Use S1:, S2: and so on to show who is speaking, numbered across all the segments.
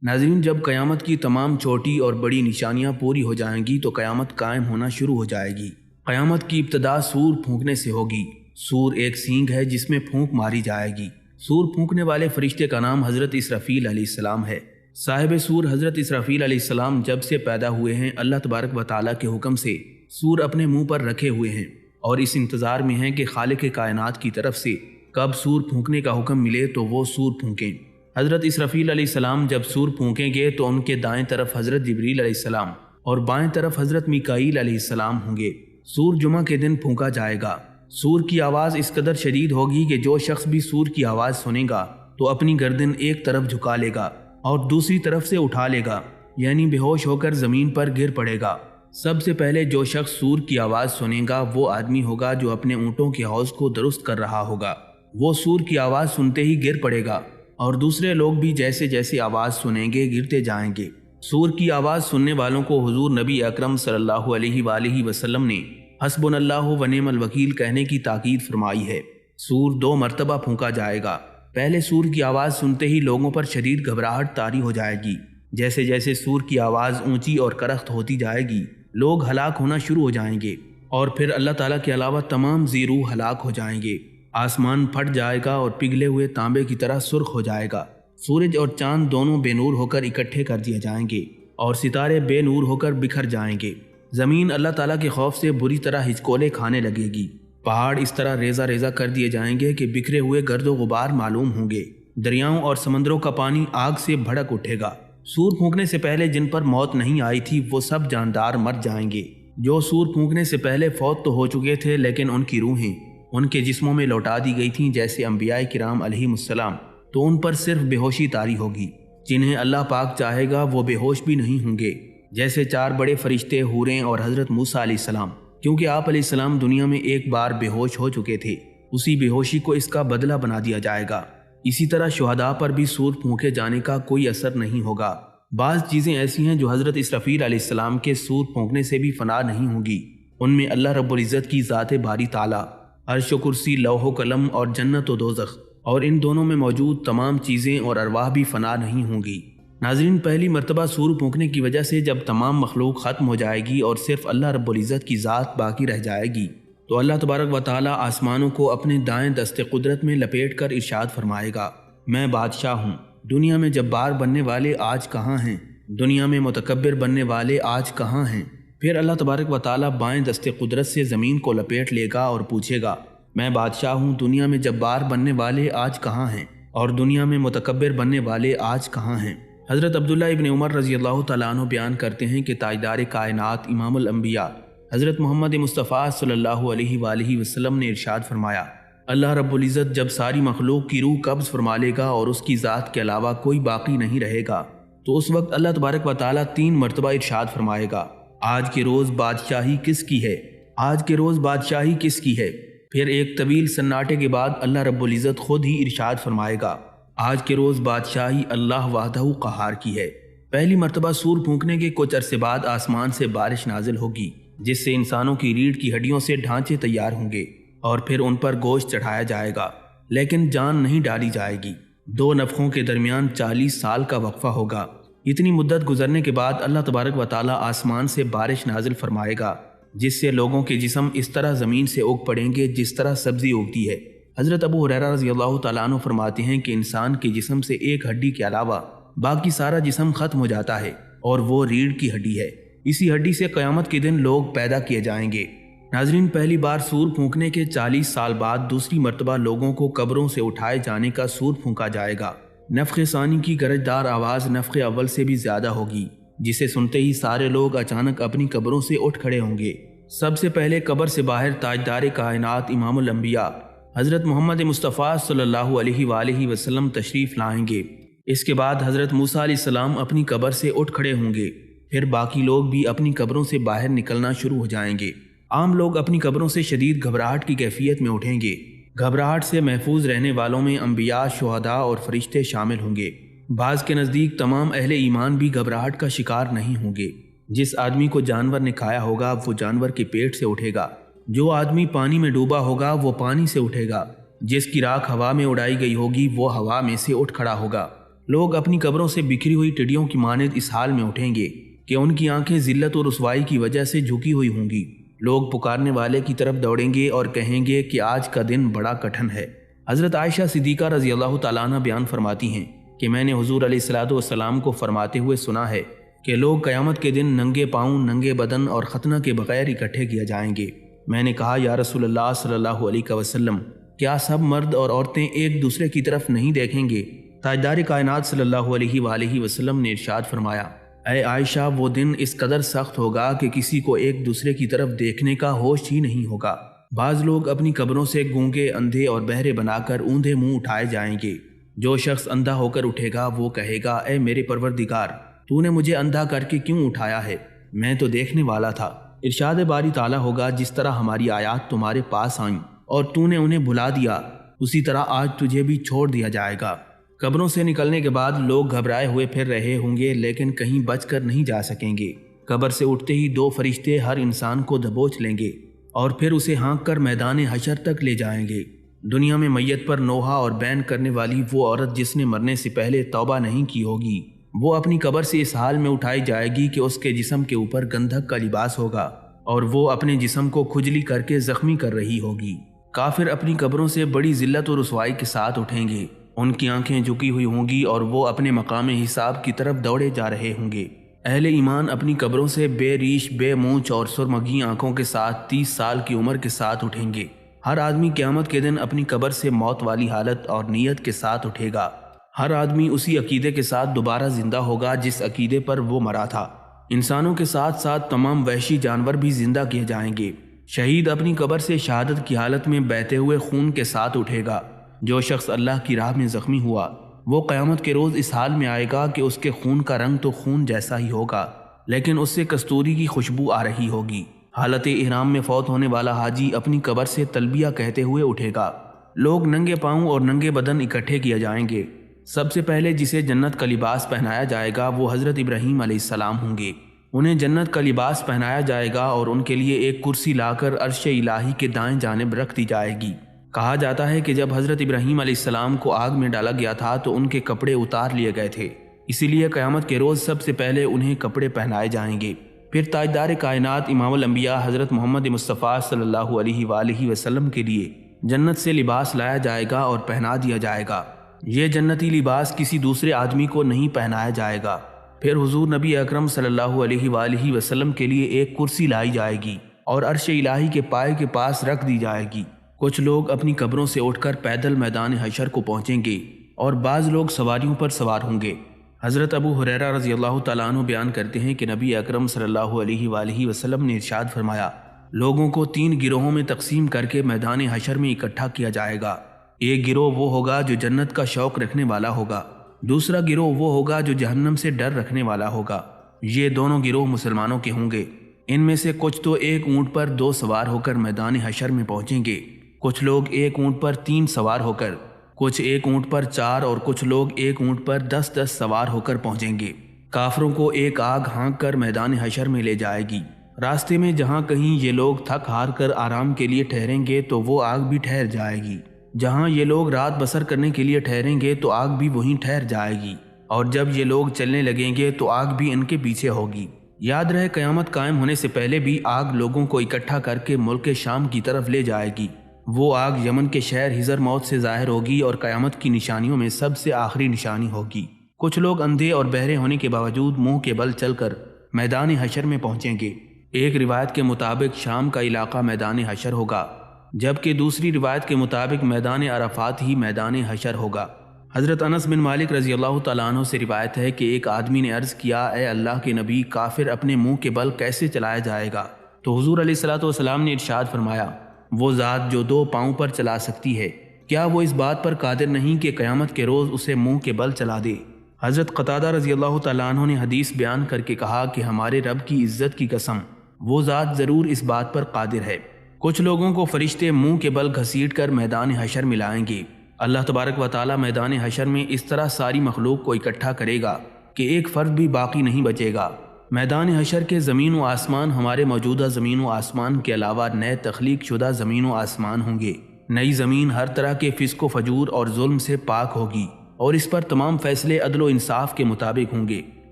S1: ناظرین، جب قیامت کی تمام چھوٹی اور بڑی نشانیاں پوری ہو جائیں گی تو قیامت قائم ہونا شروع ہو جائے گی۔ قیامت کی ابتدا سور پھونکنے سے ہوگی۔ سور ایک سینگ ہے جس میں پھونک ماری جائے گی۔ سور پھونکنے والے فرشتے کا نام حضرت اسرافیل علیہ السلام ہے۔ صاحب سور حضرت اسرافیل علیہ السلام جب سے پیدا ہوئے ہیں اللہ تبارک و تعالیٰ کے حکم سے سور اپنے منہ پر رکھے ہوئے ہیں اور اس انتظار میں ہیں کہ خالق کائنات کی طرف سے کب سور پھونکنے کا حکم ملے تو وہ سور پھونکیں۔ حضرت اسرافیل علیہ السلام جب سور پھونکیں گے تو ان کے دائیں طرف حضرت جبریل علیہ السلام اور بائیں طرف حضرت میکائیل علیہ السلام ہوں گے۔ سور جمعہ کے دن پھونکا جائے گا۔ سور کی آواز اس قدر شدید ہوگی کہ جو شخص بھی سور کی آواز سنے گا تو اپنی گردن ایک طرف جھکا لے گا اور دوسری طرف سے اٹھا لے گا، یعنی بے ہوش ہو کر زمین پر گر پڑے گا۔ سب سے پہلے جو شخص سور کی آواز سنے گا وہ آدمی ہوگا جو اپنے اونٹوں کے حوض کو درست کر رہا ہوگا۔ وہ سور کی آواز سنتے ہی گر پڑے گا اور دوسرے لوگ بھی جیسے جیسے آواز سنیں گے گرتے جائیں گے۔ سور کی آواز سننے والوں کو حضور نبی اکرم صلی اللہ علیہ وآلہ وسلم نے حسبنا اللہ و نعم الوکیل کہنے کی تاکید فرمائی ہے۔ سور 2 مرتبہ پھونکا جائے گا۔ پہلے سور کی آواز سنتے ہی لوگوں پر شدید گھبراہٹ طاری ہو جائے گی۔ جیسے جیسے سور کی آواز اونچی اور کرخت ہوتی جائے گی لوگ ہلاک ہونا شروع ہو جائیں گے اور پھر اللہ تعالیٰ کے علاوہ تمام ذی روح ہلاک ہو جائیں گے۔ آسمان پھٹ جائے گا اور پگھلے ہوئے تانبے کی طرح سرخ ہو جائے گا۔ سورج اور چاند دونوں بے نور ہو کر اکٹھے کر دیے جائیں گے اور ستارے بے نور ہو کر بکھر جائیں گے۔ زمین اللہ تعالیٰ کے خوف سے بری طرح ہچکولے کھانے لگے گی۔ پہاڑ اس طرح ریزہ ریزہ کر دیے جائیں گے کہ بکھرے ہوئے گرد و غبار معلوم ہوں گے۔ دریاؤں اور سمندروں کا پانی آگ سے بھڑک اٹھے گا۔ سور پھونکنے سے پہلے جن پر موت نہیں آئی تھی وہ سب جاندار مر جائیں گے۔ جو سور پھونکنے سے پہلے فوت تو ہو چکے تھے لیکن ان کی روحیں ان کے جسموں میں لوٹا دی گئی تھیں، جیسے انبیاء کرام علیہم السلام، تو ان پر صرف بے ہوشی طاری ہوگی۔ جنہیں اللہ پاک چاہے گا وہ بے ہوش بھی نہیں ہوں گے، جیسے 4 بڑے فرشتے، حوریں اور حضرت موسیٰ علیہ السلام، کیونکہ آپ علیہ السلام دنیا میں ایک بار بے ہوش ہو چکے تھے۔ اسی بے ہوشی کو اس کا بدلہ بنا دیا جائے گا۔ اسی طرح شہداء پر بھی سور پھونکے جانے کا کوئی اثر نہیں ہوگا۔ بعض چیزیں ایسی ہیں جو حضرت اسرافیل علیہ السلام کے سور پھونکنے سے بھی فنا نہیں ہوں گی۔ ان میں اللہ رب العزت کی ذات باری تعالیٰ، عرش و کرسی، لوح و قلم اور جنت و دوزخ، اور ان دونوں میں موجود تمام چیزیں اور ارواح بھی فنا نہیں ہوں گی۔ ناظرین، پہلی مرتبہ سور پھونکنے کی وجہ سے جب تمام مخلوق ختم ہو جائے گی اور صرف اللہ رب العزت کی ذات باقی رہ جائے گی تو اللہ تبارک و تعالیٰ آسمانوں کو اپنے دائیں دست قدرت میں لپیٹ کر ارشاد فرمائے گا، میں بادشاہ ہوں، دنیا میں جبار بننے والے آج کہاں ہیں؟ دنیا میں متکبر بننے والے آج کہاں ہیں؟ پھر اللہ تبارک و تعالیٰ بائیں دست قدرت سے زمین کو لپیٹ لے گا اور پوچھے گا، میں بادشاہ ہوں، دنیا میں جبار بننے والے آج کہاں ہیں اور دنیا میں متکبر بننے والے آج کہاں ہیں؟ حضرت عبداللہ ابن عمر رضی اللہ تعالیٰ عنہ بیان کرتے ہیں کہ تاجدار کائنات امام الانبیاء حضرت محمد مصطفیٰ صلی اللہ علیہ وآلہ وسلم نے ارشاد فرمایا، اللہ رب العزت جب ساری مخلوق کی روح قبض فرما لے گا اور اس کی ذات کے علاوہ کوئی باقی نہیں رہے گا تو اس وقت اللہ تبارک و تعالیٰ 3 مرتبہ ارشاد فرمائے گا، آج کے روز بادشاہی کس کی ہے؟ آج کے روز بادشاہی کس کی ہے؟ پھر ایک طویل سناٹے کے بعد اللہ رب العزت خود ہی ارشاد فرمائے گا، آج کے روز بادشاہی اللہ وحدہ قہار کی ہے۔ پہلی مرتبہ سور پھونکنے کے کچھ عرصے بعد آسمان سے بارش نازل ہوگی جس سے انسانوں کی ریڑھ کی ہڈیوں سے ڈھانچے تیار ہوں گے اور پھر ان پر گوشت چڑھایا جائے گا لیکن جان نہیں ڈالی جائے گی۔ 2 نفخوں کے درمیان 40 سال کا وقفہ ہوگا۔ اتنی مدت گزرنے کے بعد اللہ تبارک و تعالیٰ آسمان سے بارش نازل فرمائے گا جس سے لوگوں کے جسم اس طرح زمین سے اگ پڑیں گے جس طرح سبزی اگتی ہے۔ حضرت ابو ہریرہ رضی اللہ تعالیٰ عنہ فرماتے ہیں کہ انسان کے جسم سے ایک ہڈی کے علاوہ باقی سارا جسم ختم ہو جاتا ہے اور وہ ریڑھ کی ہڈی ہے۔ اسی ہڈی سے قیامت کے دن لوگ پیدا کیے جائیں گے۔ ناظرین، پہلی بار سور پھونکنے کے 40 سال بعد دوسری مرتبہ لوگوں کو قبروں سے اٹھائے جانے کا سور پھونکا جائے گا۔ نفخ ثانی کی گرجدار آواز نفخ اول سے بھی زیادہ ہوگی جسے سنتے ہی سارے لوگ اچانک اپنی قبروں سے اٹھ کھڑے ہوں گے۔ سب سے پہلے قبر سے باہر تاجدار کائنات امام الانبیاء حضرت محمد مصطفیٰ صلی اللہ علیہ وآلہ وسلم تشریف لائیں گے۔ اس کے بعد حضرت موسیٰ علیہ السلام اپنی قبر سے اٹھ کھڑے ہوں گے۔ پھر باقی لوگ بھی اپنی قبروں سے باہر نکلنا شروع ہو جائیں گے۔ عام لوگ اپنی قبروں سے شدید گھبراہٹ کی کیفیت میں اٹھیں گے۔ گھبراہٹ سے محفوظ رہنے والوں میں انبیاء، شہداء اور فرشتے شامل ہوں گے۔ بعض کے نزدیک تمام اہل ایمان بھی گھبراہٹ کا شکار نہیں ہوں گے۔ جس آدمی کو جانور نے کھایا ہوگا وہ جانور کے پیٹ سے اٹھے گا۔ جو آدمی پانی میں ڈوبا ہوگا وہ پانی سے اٹھے گا۔ جس کی راکھ ہوا میں اڑائی گئی ہوگی وہ ہوا میں سے اٹھ کھڑا ہوگا۔ لوگ اپنی قبروں سے بکھری ہوئی ٹڈیوں کی مانند اس حال میں اٹھیں گے کہ ان کی آنکھیں ذلت و رسوائی کی وجہ سے جھکی ہوئی ہوں گی۔ لوگ پکارنے والے کی طرف دوڑیں گے اور کہیں گے کہ آج کا دن بڑا کٹھن ہے۔ حضرت عائشہ صدیقہ رضی اللہ تعالیٰ عنہ بیان فرماتی ہیں کہ میں نے حضور علیہ الصلوۃ والسلام کو فرماتے ہوئے سنا ہے کہ لوگ قیامت کے دن ننگے پاؤں، ننگے بدن اور ختنہ کے بغیر اکٹھے کیے جائیں گے۔ میں نے کہا یا رسول اللہ صلی اللہ علیہ وسلم، کیا سب مرد اور عورتیں ایک دوسرے کی طرف نہیں دیکھیں گے؟ تاجدار کائنات صلی اللہ علیہ وآلہ وسلم نے ارشاد فرمایا، اے عائشہ، وہ دن اس قدر سخت ہوگا کہ کسی کو ایک دوسرے کی طرف دیکھنے کا ہوش ہی نہیں ہوگا۔ بعض لوگ اپنی قبروں سے گونگے، اندھے اور بہرے بنا کر اوندھے منہ اٹھائے جائیں گے۔ جو شخص اندھا ہو کر اٹھے گا وہ کہے گا، اے میرے پروردگار، تو نے مجھے اندھا کر کے کیوں اٹھایا ہے؟ میں تو دیکھنے والا تھا۔ ارشاد باری تعالیٰ ہوگا، جس طرح ہماری آیات تمہارے پاس آئیں اور تو نے انہیں بھلا دیا، اسی طرح آج تجھے بھی چھوڑ دیا جائے گا۔ قبروں سے نکلنے کے بعد لوگ گھبرائے ہوئے پھر رہے ہوں گے، لیکن کہیں بچ کر نہیں جا سکیں گے۔ قبر سے اٹھتے ہی دو فرشتے ہر انسان کو دبوچ لیں گے اور پھر اسے ہانک کر میدان حشر تک لے جائیں گے۔ دنیا میں میت پر نوحہ اور بین کرنے والی وہ عورت جس نے مرنے سے پہلے توبہ نہیں کی ہوگی، وہ اپنی قبر سے اس حال میں اٹھائی جائے گی کہ اس کے جسم کے اوپر گندھک کا لباس ہوگا اور وہ اپنے جسم کو کھجلی کر کے زخمی کر رہی ہوگی۔ کافر اپنی قبروں سے بڑی ذلت و رسوائی کے ساتھ اٹھیں گے، ان کی آنکھیں جھکی ہوئی ہوں گی اور وہ اپنے مقام حساب کی طرف دوڑے جا رہے ہوں گے۔ اہل ایمان اپنی قبروں سے بے ریش، بے مونچھ اور سرمگی آنکھوں کے ساتھ 30 سال کی عمر کے ساتھ اٹھیں گے۔ ہر آدمی قیامت کے دن اپنی قبر سے موت والی حالت اور نیت کے ساتھ اٹھے گا۔ ہر آدمی اسی عقیدے کے ساتھ دوبارہ زندہ ہوگا جس عقیدے پر وہ مرا تھا۔ انسانوں کے ساتھ ساتھ تمام وحشی جانور بھی زندہ کیے جائیں گے۔ شہید اپنی قبر سے شہادت کی حالت میں بہتے ہوئے خون کے ساتھ اٹھے گا۔ جو شخص اللہ کی راہ میں زخمی ہوا وہ قیامت کے روز اس حال میں آئے گا کہ اس کے خون کا رنگ تو خون جیسا ہی ہوگا، لیکن اس سے کستوری کی خوشبو آ رہی ہوگی۔ حالت احرام میں فوت ہونے والا حاجی اپنی قبر سے تلبیہ کہتے ہوئے اٹھے گا۔ لوگ ننگے پاؤں اور ننگے بدن اکٹھے کیے جائیں گے۔ سب سے پہلے جسے جنت کا لباس پہنایا جائے گا وہ حضرت ابراہیم علیہ السلام ہوں گے۔ انہیں جنت کا لباس پہنایا جائے گا اور ان کے لیے ایک کرسی لا کر عرش الہی کے دائیں جانب رکھ دی جائے گی۔ کہا جاتا ہے کہ جب حضرت ابراہیم علیہ السلام کو آگ میں ڈالا گیا تھا تو ان کے کپڑے اتار لیے گئے تھے، اسی لیے قیامت کے روز سب سے پہلے انہیں کپڑے پہنائے جائیں گے۔ پھر تاجدار کائنات امام الانبیاء حضرت محمد مصطفیٰ صلی اللہ علیہ وآلہ وسلم کے لیے جنت سے لباس لایا جائے گا اور پہنا دیا جائے گا۔ یہ جنتی لباس کسی دوسرے آدمی کو نہیں پہنایا جائے گا۔ پھر حضور نبی اکرم صلی اللہ علیہ وآلہ وسلم کے لیے ایک کرسی لائی جائے گی اور عرش الہی کے پائے کے پاس رکھ دی جائے گی۔ کچھ لوگ اپنی قبروں سے اٹھ کر پیدل میدان حشر کو پہنچیں گے اور بعض لوگ سواریوں پر سوار ہوں گے۔ حضرت ابو ہریرہ رضی اللہ تعالیٰ عنہ بیان کرتے ہیں کہ نبی اکرم صلی اللہ علیہ وآلہ وسلم نے ارشاد فرمایا، لوگوں کو 3 گروہوں میں تقسیم کر کے میدان حشر میں اکٹھا کیا جائے گا۔ ایک گروہ وہ ہوگا جو جنت کا شوق رکھنے والا ہوگا، دوسرا گروہ وہ ہوگا جو جہنم سے ڈر رکھنے والا ہوگا۔ یہ دونوں گروہ مسلمانوں کے ہوں گے۔ ان میں سے کچھ تو ایک اونٹ پر 2 سوار ہو کر میدان حشر میں پہنچیں گے، کچھ لوگ ایک اونٹ پر 3 سوار ہو کر، کچھ ایک اونٹ پر 4 اور کچھ لوگ ایک اونٹ پر 10 سوار ہو کر پہنچیں گے۔ کافروں کو ایک آگ ہانک کر میدان حشر میں لے جائے گی۔ راستے میں جہاں کہیں یہ لوگ تھک ہار کر آرام کے لیے ٹھہریں گے تو وہ آگ بھی ٹھہر جائے گی، جہاں یہ لوگ رات بسر کرنے کے لیے ٹھہریں گے تو آگ بھی وہیں ٹھہر جائے گی، اور جب یہ لوگ چلنے لگیں گے تو آگ بھی ان کے پیچھے ہوگی۔ یاد رہے قیامت قائم ہونے سے پہلے بھی آگ لوگوں کو اکٹھا کر کے ملک شام کی طرف لے جائے گی۔ وہ آگ یمن کے شہر حضر موت سے ظاہر ہوگی اور قیامت کی نشانیوں میں سب سے آخری نشانی ہوگی۔ کچھ لوگ اندھے اور بہرے ہونے کے باوجود منہ کے بل چل کر میدان حشر میں پہنچیں گے۔ ایک روایت کے مطابق شام کا علاقہ میدان حشر ہوگا، جبکہ دوسری روایت کے مطابق میدان عرفات ہی میدان حشر ہوگا۔ حضرت انس بن مالک رضی اللہ تعالیٰ عنہ سے روایت ہے کہ ایک آدمی نے عرض کیا، اے اللہ کے نبی، کافر اپنے منہ کے بل کیسے چلایا جائے گا؟ تو حضور علیہ الصلوۃ والسلام نے ارشاد فرمایا، وہ ذات جو 2 پاؤں پر چلا سکتی ہے، کیا وہ اس بات پر قادر نہیں کہ قیامت کے روز اسے منہ کے بل چلا دے؟ حضرت قتادہ رضی اللہ تعالیٰ عنہ نے حدیث بیان کر کے کہا کہ ہمارے رب کی عزت کی قسم، وہ ذات ضرور اس بات پر قادر ہے۔ کچھ لوگوں کو فرشتے منہ کے بل گھسیٹ کر میدان حشر میں لائیں گے۔ اللہ تبارک و تعالیٰ میدان حشر میں اس طرح ساری مخلوق کو اکٹھا کرے گا کہ ایک فرد بھی باقی نہیں بچے گا۔ میدان حشر کے زمین و آسمان ہمارے موجودہ زمین و آسمان کے علاوہ نئے تخلیق شدہ زمین و آسمان ہوں گے۔ نئی زمین ہر طرح کے فسق و فجور اور ظلم سے پاک ہوگی اور اس پر تمام فیصلے عدل و انصاف کے مطابق ہوں گے۔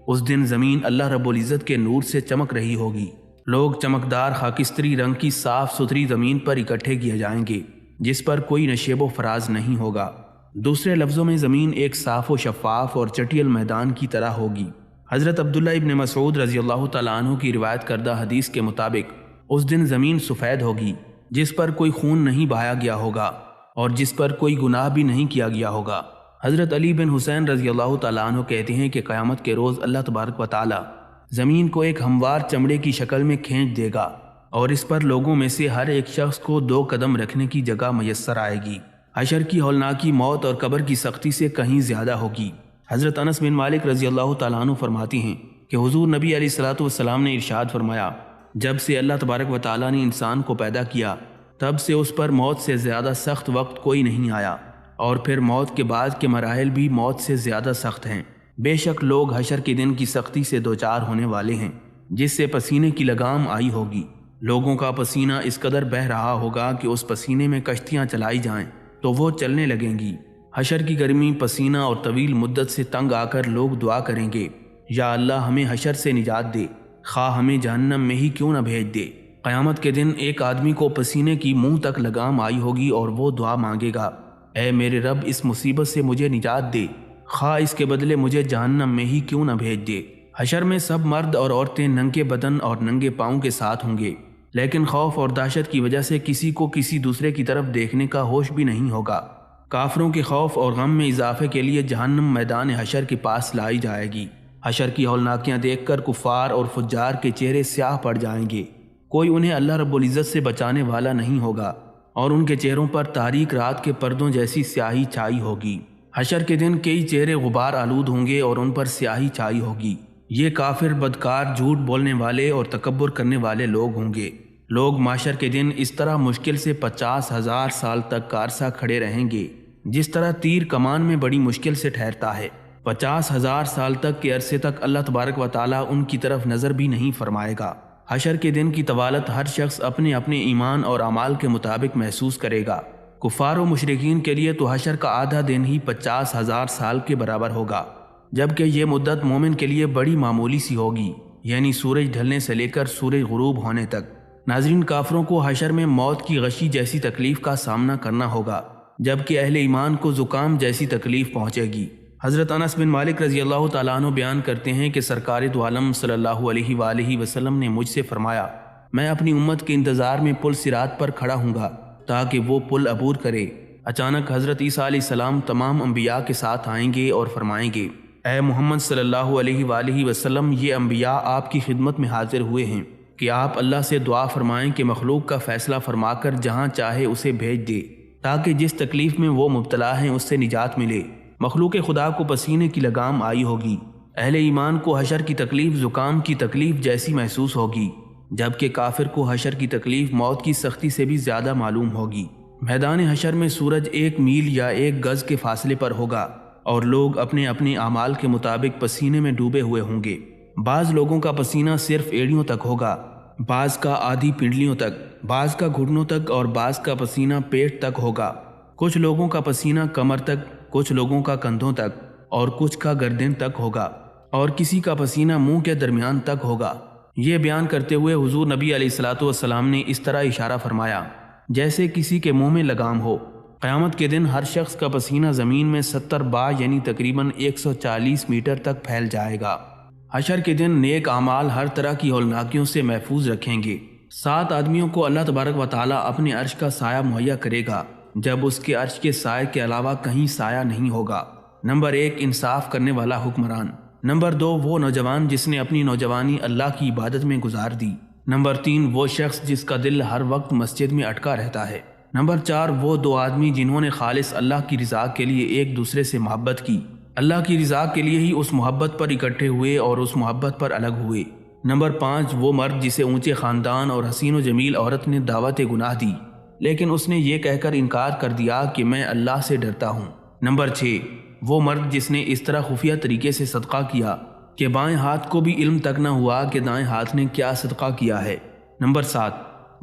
S1: اس دن زمین اللہ رب العزت کے نور سے چمک رہی ہوگی۔ لوگ چمکدار خاکستری رنگ کی صاف ستھری زمین پر اکٹھے کیے جائیں گے جس پر کوئی نشیب و فراز نہیں ہوگا۔ دوسرے لفظوں میں زمین ایک صاف و شفاف اور چٹیل میدان کی طرح ہوگی۔ حضرت عبداللہ ابن مسعود رضی اللہ تعالیٰ عنہ کی روایت کردہ حدیث کے مطابق اس دن زمین سفید ہوگی جس پر کوئی خون نہیں بہایا گیا ہوگا اور جس پر کوئی گناہ بھی نہیں کیا گیا ہوگا۔ حضرت علی بن حسین رضی اللہ تعالیٰ عنہ کہتے ہیں کہ قیامت کے روز اللہ تبارک و تعالیٰ زمین کو ایک ہموار چمڑے کی شکل میں کھینچ دے گا اور اس پر لوگوں میں سے ہر ایک شخص کو 2 قدم رکھنے کی جگہ میسر آئے گی۔ حشر کی ہولناکی موت اور قبر کی سختی سے کہیں زیادہ ہوگی۔ حضرت انس بن مالک رضی اللہ تعالیٰ عنہ فرماتی ہیں کہ حضور نبی علیہ الصلوۃ والسلام نے ارشاد فرمایا، جب سے اللہ تبارک و تعالیٰ نے انسان کو پیدا کیا تب سے اس پر موت سے زیادہ سخت وقت کوئی نہیں آیا، اور پھر موت کے بعد کے مراحل بھی موت سے زیادہ سخت ہیں۔ بے شک لوگ حشر کے دن کی سختی سے دوچار ہونے والے ہیں جس سے پسینے کی لگام آئی ہوگی۔ لوگوں کا پسینہ اس قدر بہہ رہا ہوگا کہ اس پسینے میں کشتیاں چلائی جائیں تو وہ چلنے لگیں گی۔ حشر کی گرمی، پسینہ اور طویل مدت سے تنگ آ کر لوگ دعا کریں گے، یا اللہ ہمیں حشر سے نجات دے، خواہ ہمیں جہنم میں ہی کیوں نہ بھیج دے۔ قیامت کے دن ایک آدمی کو پسینے کی منہ تک لگام آئی ہوگی اور وہ دعا مانگے گا، اے میرے رب اس مصیبت سے مجھے نجات دے، خواہ اس کے بدلے مجھے جہنم میں ہی کیوں نہ بھیج دے۔ حشر میں سب مرد اور عورتیں ننگے بدن اور ننگے پاؤں کے ساتھ ہوں گے، لیکن خوف اور دہشت کی وجہ سے کسی کو کسی دوسرے کی طرف دیکھنے کا ہوش بھی نہیں ہوگا۔ کافروں کے خوف اور غم میں اضافے کے لیے جہنم میدان حشر کے پاس لائی جائے گی۔ حشر کی ہولناکیاں دیکھ کر کفار اور فجار کے چہرے سیاہ پڑ جائیں گے، کوئی انہیں اللہ رب العزت سے بچانے والا نہیں ہوگا اور ان کے چہروں پر تاریک رات کے پردوں جیسی سیاہی چھائی ہوگی۔ حشر کے دن کئی چہرے غبار آلود ہوں گے اور ان پر سیاہی چھائی ہوگی۔ یہ کافر، بدکار، جھوٹ بولنے والے اور تکبر کرنے والے لوگ ہوں گے۔ لوگ معاشر کے دن اس طرح مشکل سے 50,000 سال تک عرصہ کھڑے رہیں گے جس طرح تیر کمان میں بڑی مشکل سے ٹھہرتا ہے۔ 50,000 سال تک کے عرصے تک اللہ تبارک و تعالیٰ ان کی طرف نظر بھی نہیں فرمائے گا۔ حشر کے دن کی طوالت ہر شخص اپنے اپنے ایمان اور اعمال کے مطابق محسوس کرے گا۔ کفار و مشرکین کے لیے تو حشر کا آدھا دن ہی 50,000 سال کے برابر ہوگا، جبکہ یہ مدت مومن کے لیے بڑی معمولی سی ہوگی، یعنی سورج ڈھلنے سے لے کر سورج غروب ہونے تک۔ ناظرین، کافروں کو حشر میں موت کی غشی جیسی تکلیف کا سامنا کرنا ہوگا، جبکہ اہل ایمان کو زکام جیسی تکلیف پہنچے گی۔ حضرت انس بن مالک رضی اللہ تعالیٰ عنہ بیان کرتے ہیں کہ سرکار دو عالم صلی اللہ علیہ وآلہ وسلم نے مجھ سے فرمایا، میں اپنی امت کے انتظار میں پل صراط پر کھڑا ہوں گا تاکہ وہ پل عبور کرے۔ اچانک حضرت عیسیٰ علیہ السلام تمام انبیاء کے ساتھ آئیں گے اور فرمائیں گے، اے محمد صلی اللہ علیہ وآلہ وسلم، یہ انبیاء آپ کی خدمت میں حاضر ہوئے ہیں کہ آپ اللہ سے دعا فرمائیں کہ مخلوق کا فیصلہ فرما کر جہاں چاہے اسے بھیج دے تاکہ جس تکلیف میں وہ مبتلا ہیں اس سے نجات ملے۔ مخلوق خدا کو پسینے کی لگام آئی ہوگی۔ اہل ایمان کو حشر کی تکلیف زکام کی تکلیف جیسی محسوس ہوگی، جبکہ کافر کو حشر کی تکلیف موت کی سختی سے بھی زیادہ معلوم ہوگی۔ میدان حشر میں سورج 1 میل یا 1 گز کے فاصلے پر ہوگا اور لوگ اپنے اپنے اعمال کے مطابق پسینے میں ڈوبے ہوئے ہوں گے۔ بعض لوگوں کا پسینہ صرف ایڑیوں تک ہوگا، بعض کا آدھی پنڈلیوں تک، بعض کا گھٹنوں تک اور بعض کا پسینہ پیٹ تک ہوگا۔ کچھ لوگوں کا پسینہ کمر تک، کچھ لوگوں کا کندھوں تک اور کچھ کا گردن تک ہوگا، اور کسی کا پسینہ منہ کے درمیان تک ہوگا۔ یہ بیان کرتے ہوئے حضور نبی علیہ الصلوۃ والسلام نے اس طرح اشارہ فرمایا جیسے کسی کے منہ میں لگام ہو۔ قیامت کے دن ہر شخص کا پسینہ زمین میں 70 با یعنی تقریباً 140 میٹر تک پھیل جائے گا۔ حشر کے دن نیک اعمال ہر طرح کی ہولناکیوں سے محفوظ رکھیں گے۔ 7 آدمیوں کو اللہ تبارک و تعالیٰ اپنے عرش کا سایہ مہیا کرے گا جب اس کے عرش کے سائے کے علاوہ کہیں سایہ نہیں ہوگا۔ نمبر 1، انصاف کرنے والا حکمران۔ نمبر 2، وہ نوجوان جس نے اپنی نوجوانی اللہ کی عبادت میں گزار دی۔ نمبر 3، وہ شخص جس کا دل ہر وقت مسجد میں اٹکا رہتا ہے۔ نمبر 4، وہ 2 آدمی جنہوں نے خالص اللہ کی رضا کے لیے ایک دوسرے سے محبت کی، اللہ کی رضا کے لیے ہی اس محبت پر اکٹھے ہوئے اور اس محبت پر الگ ہوئے۔ نمبر 5، وہ مرد جسے اونچے خاندان اور حسین و جمیل عورت نے دعوت گناہ دی لیکن اس نے یہ کہہ کر انکار کر دیا کہ میں اللہ سے ڈرتا ہوں۔ نمبر 6، وہ مرد جس نے اس طرح خفیہ طریقے سے صدقہ کیا کہ بائیں ہاتھ کو بھی علم تک نہ ہوا کہ دائیں ہاتھ نے کیا صدقہ کیا ہے۔ نمبر 7،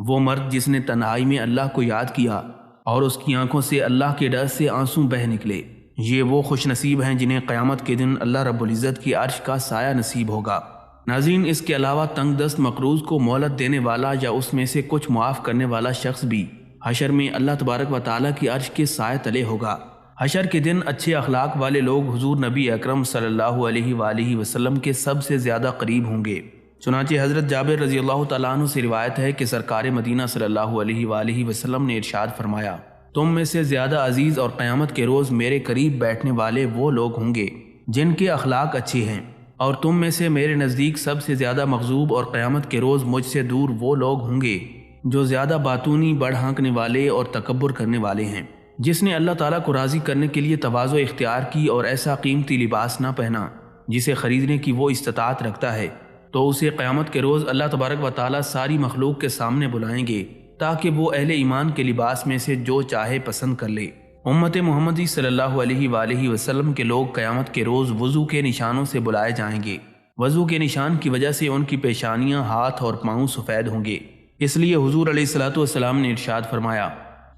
S1: وہ مرد جس نے تنہائی میں اللہ کو یاد کیا اور اس کی آنکھوں سے اللہ کے ڈر سے آنسو بہہ نکلے۔ یہ وہ خوش نصیب ہیں جنہیں قیامت کے دن اللہ رب العزت کی عرش کا سایہ نصیب ہوگا۔ ناظرین، اس کے علاوہ تنگ دست مقروض کو مہلت دینے والا یا اس میں سے کچھ معاف کرنے والا شخص بھی حشر میں اللہ تبارک و تعالیٰ کی عرش کے سائے تلے ہوگا۔ حشر کے دن اچھے اخلاق والے لوگ حضور نبی اکرم صلی اللہ علیہ وآلہ وسلم کے سب سے زیادہ قریب ہوں گے۔ چنانچہ حضرت جابر رضی اللہ تعالیٰ عنہ سے روایت ہے کہ سرکار مدینہ صلی اللہ علیہ وآلہ وسلم نے ارشاد فرمایا، تم میں سے زیادہ عزیز اور قیامت کے روز میرے قریب بیٹھنے والے وہ لوگ ہوں گے جن کے اخلاق اچھے ہیں، اور تم میں سے میرے نزدیک سب سے زیادہ مغضوب اور قیامت کے روز مجھ سے دور وہ لوگ ہوں گے جو زیادہ باتونی، بڑھ ہانکنے والے اور تکبر کرنے والے ہیں۔ جس نے اللہ تعالیٰ کو راضی کرنے کے لیے تواضع اختیار کی اور ایسا قیمتی لباس نہ پہنا جسے خریدنے کی وہ استطاعت رکھتا ہے، تو اسے قیامت کے روز اللہ تبارک و تعالیٰ ساری مخلوق کے سامنے بلائیں گے تاکہ وہ اہل ایمان کے لباس میں سے جو چاہے پسند کر لے۔ امت محمدی صلی اللہ علیہ وآلہ وسلم کے لوگ قیامت کے روز وضو کے نشانوں سے بلائے جائیں گے۔ وضو کے نشان کی وجہ سے ان کی پیشانیاں، ہاتھ اور پاؤں سفید ہوں گے۔ اس لیے حضور علیہ الصلوۃ والسلام نے ارشاد فرمایا،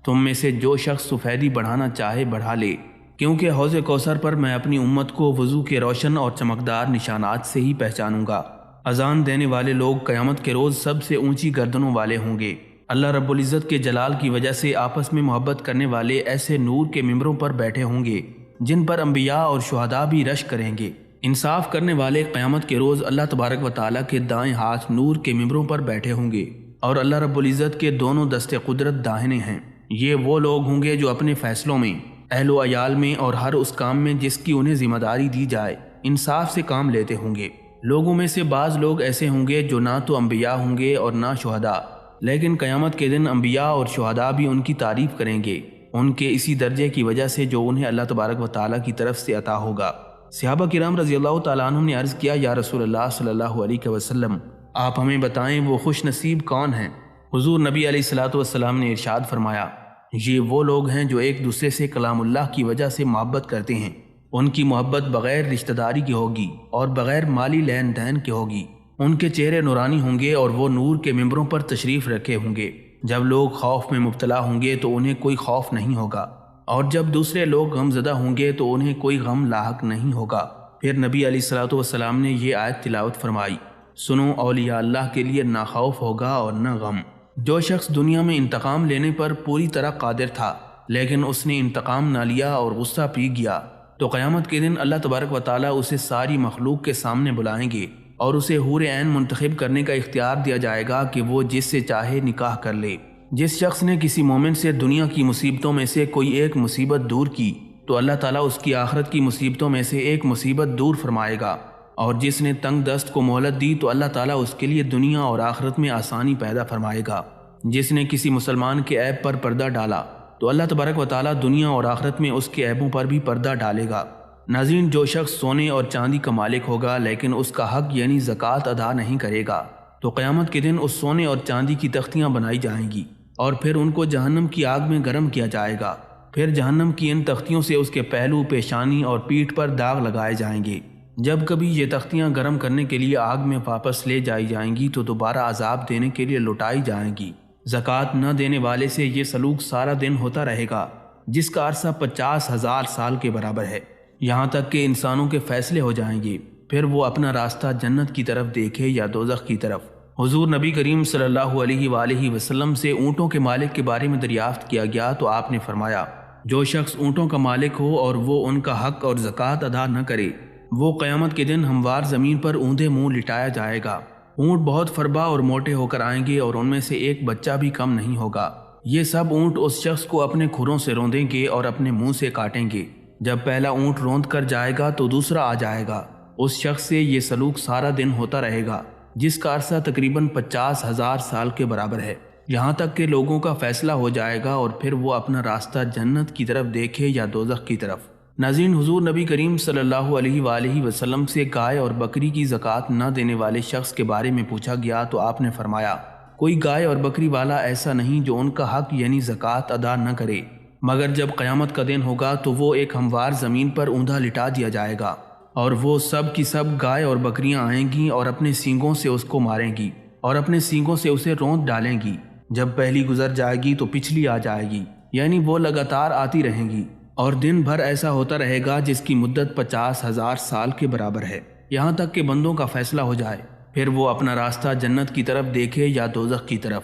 S1: تم میں سے جو شخص سفیدی بڑھانا چاہے بڑھا لے، کیونکہ حوض کوثر پر میں اپنی امت کو وضو کے روشن اور چمکدار نشانات سے ہی پہچانوں گا۔ اذان دینے والے لوگ قیامت کے روز سب سے اونچی گردنوں والے ہوں گے۔ اللہ رب العزت کے جلال کی وجہ سے آپس میں محبت کرنے والے ایسے نور کے ممبروں پر بیٹھے ہوں گے جن پر انبیاء اور شہداء بھی رشک کریں گے۔ انصاف کرنے والے قیامت کے روز اللہ تبارک و تعالیٰ کے دائیں ہاتھ نور کے ممبروں پر بیٹھے ہوں گے، اور اللہ رب العزت کے دونوں دستے قدرت داہنے ہیں۔ یہ وہ لوگ ہوں گے جو اپنے فیصلوں میں، اہل و عیال میں اور ہر اس کام میں جس کی انہیں ذمہ داری دی جائے انصاف سے کام لیتے ہوں گے۔ لوگوں میں سے بعض لوگ ایسے ہوں گے جو نہ تو انبیاء ہوں گے اور نہ شہداء، لیکن قیامت کے دن انبیاء اور شہداء بھی ان کی تعریف کریں گے، ان کے اسی درجے کی وجہ سے جو انہیں اللہ تبارک و تعالیٰ کی طرف سے عطا ہوگا۔ صحابہ کرام رضی اللہ تعالیٰ عنہم نے عرض کیا، یا رسول اللہ صلی اللہ علیہ وسلم، آپ ہمیں بتائیں وہ خوش نصیب کون ہیں؟ حضور نبی علیہ الصلوۃ والسلام نے ارشاد فرمایا، یہ وہ لوگ ہیں جو ایک دوسرے سے کلام اللہ کی وجہ سے محبت کرتے ہیں۔ ان کی محبت بغیر رشتہ داری کی ہوگی اور بغیر مالی لین دین کی ہوگی۔ ان کے چہرے نورانی ہوں گے اور وہ نور کے ممبروں پر تشریف رکھے ہوں گے۔ جب لوگ خوف میں مبتلا ہوں گے تو انہیں کوئی خوف نہیں ہوگا، اور جب دوسرے لوگ غم زدہ ہوں گے تو انہیں کوئی غم لاحق نہیں ہوگا۔ پھر نبی علیہ الصلوۃ والسلام نے یہ آیت تلاوت فرمائی، سنو اولیاء اللہ کے لیے نہ خوف ہوگا اور نہ غم۔ جو شخص دنیا میں انتقام لینے پر پوری طرح قادر تھا لیکن اس نے انتقام نہ لیا اور غصہ پی گیا، تو قیامت کے دن اللہ تبارک و تعالیٰ اسے ساری مخلوق کے سامنے بلائیں گے اور اسے حور عین منتخب کرنے کا اختیار دیا جائے گا کہ وہ جس سے چاہے نکاح کر لے۔ جس شخص نے کسی مومن سے دنیا کی مصیبتوں میں سے کوئی ایک مصیبت دور کی تو اللہ تعالیٰ اس کی آخرت کی مصیبتوں میں سے ایک مصیبت دور فرمائے گا، اور جس نے تنگ دست کو مہلت دی تو اللہ تعالیٰ اس کے لیے دنیا اور آخرت میں آسانی پیدا فرمائے گا۔ جس نے کسی مسلمان کے عیب پر پردہ ڈالا تو اللہ تبارک و تعالیٰ دنیا اور آخرت میں اس کے عیبوں پر بھی پردہ ڈالے گا۔ ناظرین، جو شخص سونے اور چاندی کا مالک ہوگا لیکن اس کا حق یعنی زکوٰۃ ادا نہیں کرے گا تو قیامت کے دن اس سونے اور چاندی کی تختیاں بنائی جائیں گی اور پھر ان کو جہنم کی آگ میں گرم کیا جائے گا۔ پھر جہنم کی ان تختیوں سے اس کے پہلو، پیشانی اور پیٹھ پر داغ لگائے جائیں گے۔ جب کبھی یہ تختیاں گرم کرنے کے لیے آگ میں واپس لے جائی جائیں گی تو دوبارہ عذاب دینے کے لیے لوٹائی جائیں گی۔ زکوٰۃ نہ دینے والے سے یہ سلوک سارا دن ہوتا رہے گا جس کا عرصہ 50,000 سال کے برابر ہے، یہاں تک کہ انسانوں کے فیصلے ہو جائیں گے، پھر وہ اپنا راستہ جنت کی طرف دیکھے یا دوزخ کی طرف۔ حضور نبی کریم صلی اللہ علیہ وآلہ وسلم سے اونٹوں کے مالک کے بارے میں دریافت کیا گیا تو آپ نے فرمایا، جو شخص اونٹوں کا مالک ہو اور وہ ان کا حق اور زکوٰۃ ادا نہ کرے، وہ قیامت کے دن ہموار زمین پر اوندھے منہ لٹایا جائے گا۔ اونٹ بہت فربا اور موٹے ہو کر آئیں گے اور ان میں سے ایک بچہ بھی کم نہیں ہوگا۔ یہ سب اونٹ اس شخص کو اپنے کھروں سے روندیں گے اور اپنے منہ سے کاٹیں گے۔ جب پہلا اونٹ روند کر جائے گا تو دوسرا آ جائے گا۔ اس شخص سے یہ سلوک سارا دن ہوتا رہے گا جس کا عرصہ تقریباً 50,000 سال کے برابر ہے، یہاں تک کہ لوگوں کا فیصلہ ہو جائے گا اور پھر وہ اپنا راستہ جنت کی طرف دیکھے یا دوزخ کی طرف۔ ناظرین، حضور نبی کریم صلی اللہ علیہ وآلہ وسلم سے گائے اور بکری کی زکوٰۃ نہ دینے والے شخص کے بارے میں پوچھا گیا تو آپ نے فرمایا، کوئی گائے اور بکری والا ایسا نہیں جو ان کا حق یعنی زکوٰۃ ادا نہ کرے، مگر جب قیامت کا دن ہوگا تو وہ ایک ہموار زمین پر اوندھا لٹا دیا جائے گا، اور وہ سب کی سب گائے اور بکریاں آئیں گی اور اپنے سینگوں سے اس کو ماریں گی اور اپنے سینگوں سے اسے روند ڈالیں گی۔ جب پہلی گزر جائے گی تو پچھلی آ جائے گی، یعنی وہ لگاتار آتی رہیں گی، اور دن بھر ایسا ہوتا رہے گا جس کی مدت 50,000 سال کے برابر ہے، یہاں تک کہ بندوں کا فیصلہ ہو جائے، پھر وہ اپنا راستہ جنت کی طرف دیکھے یا دوزخ کی طرف۔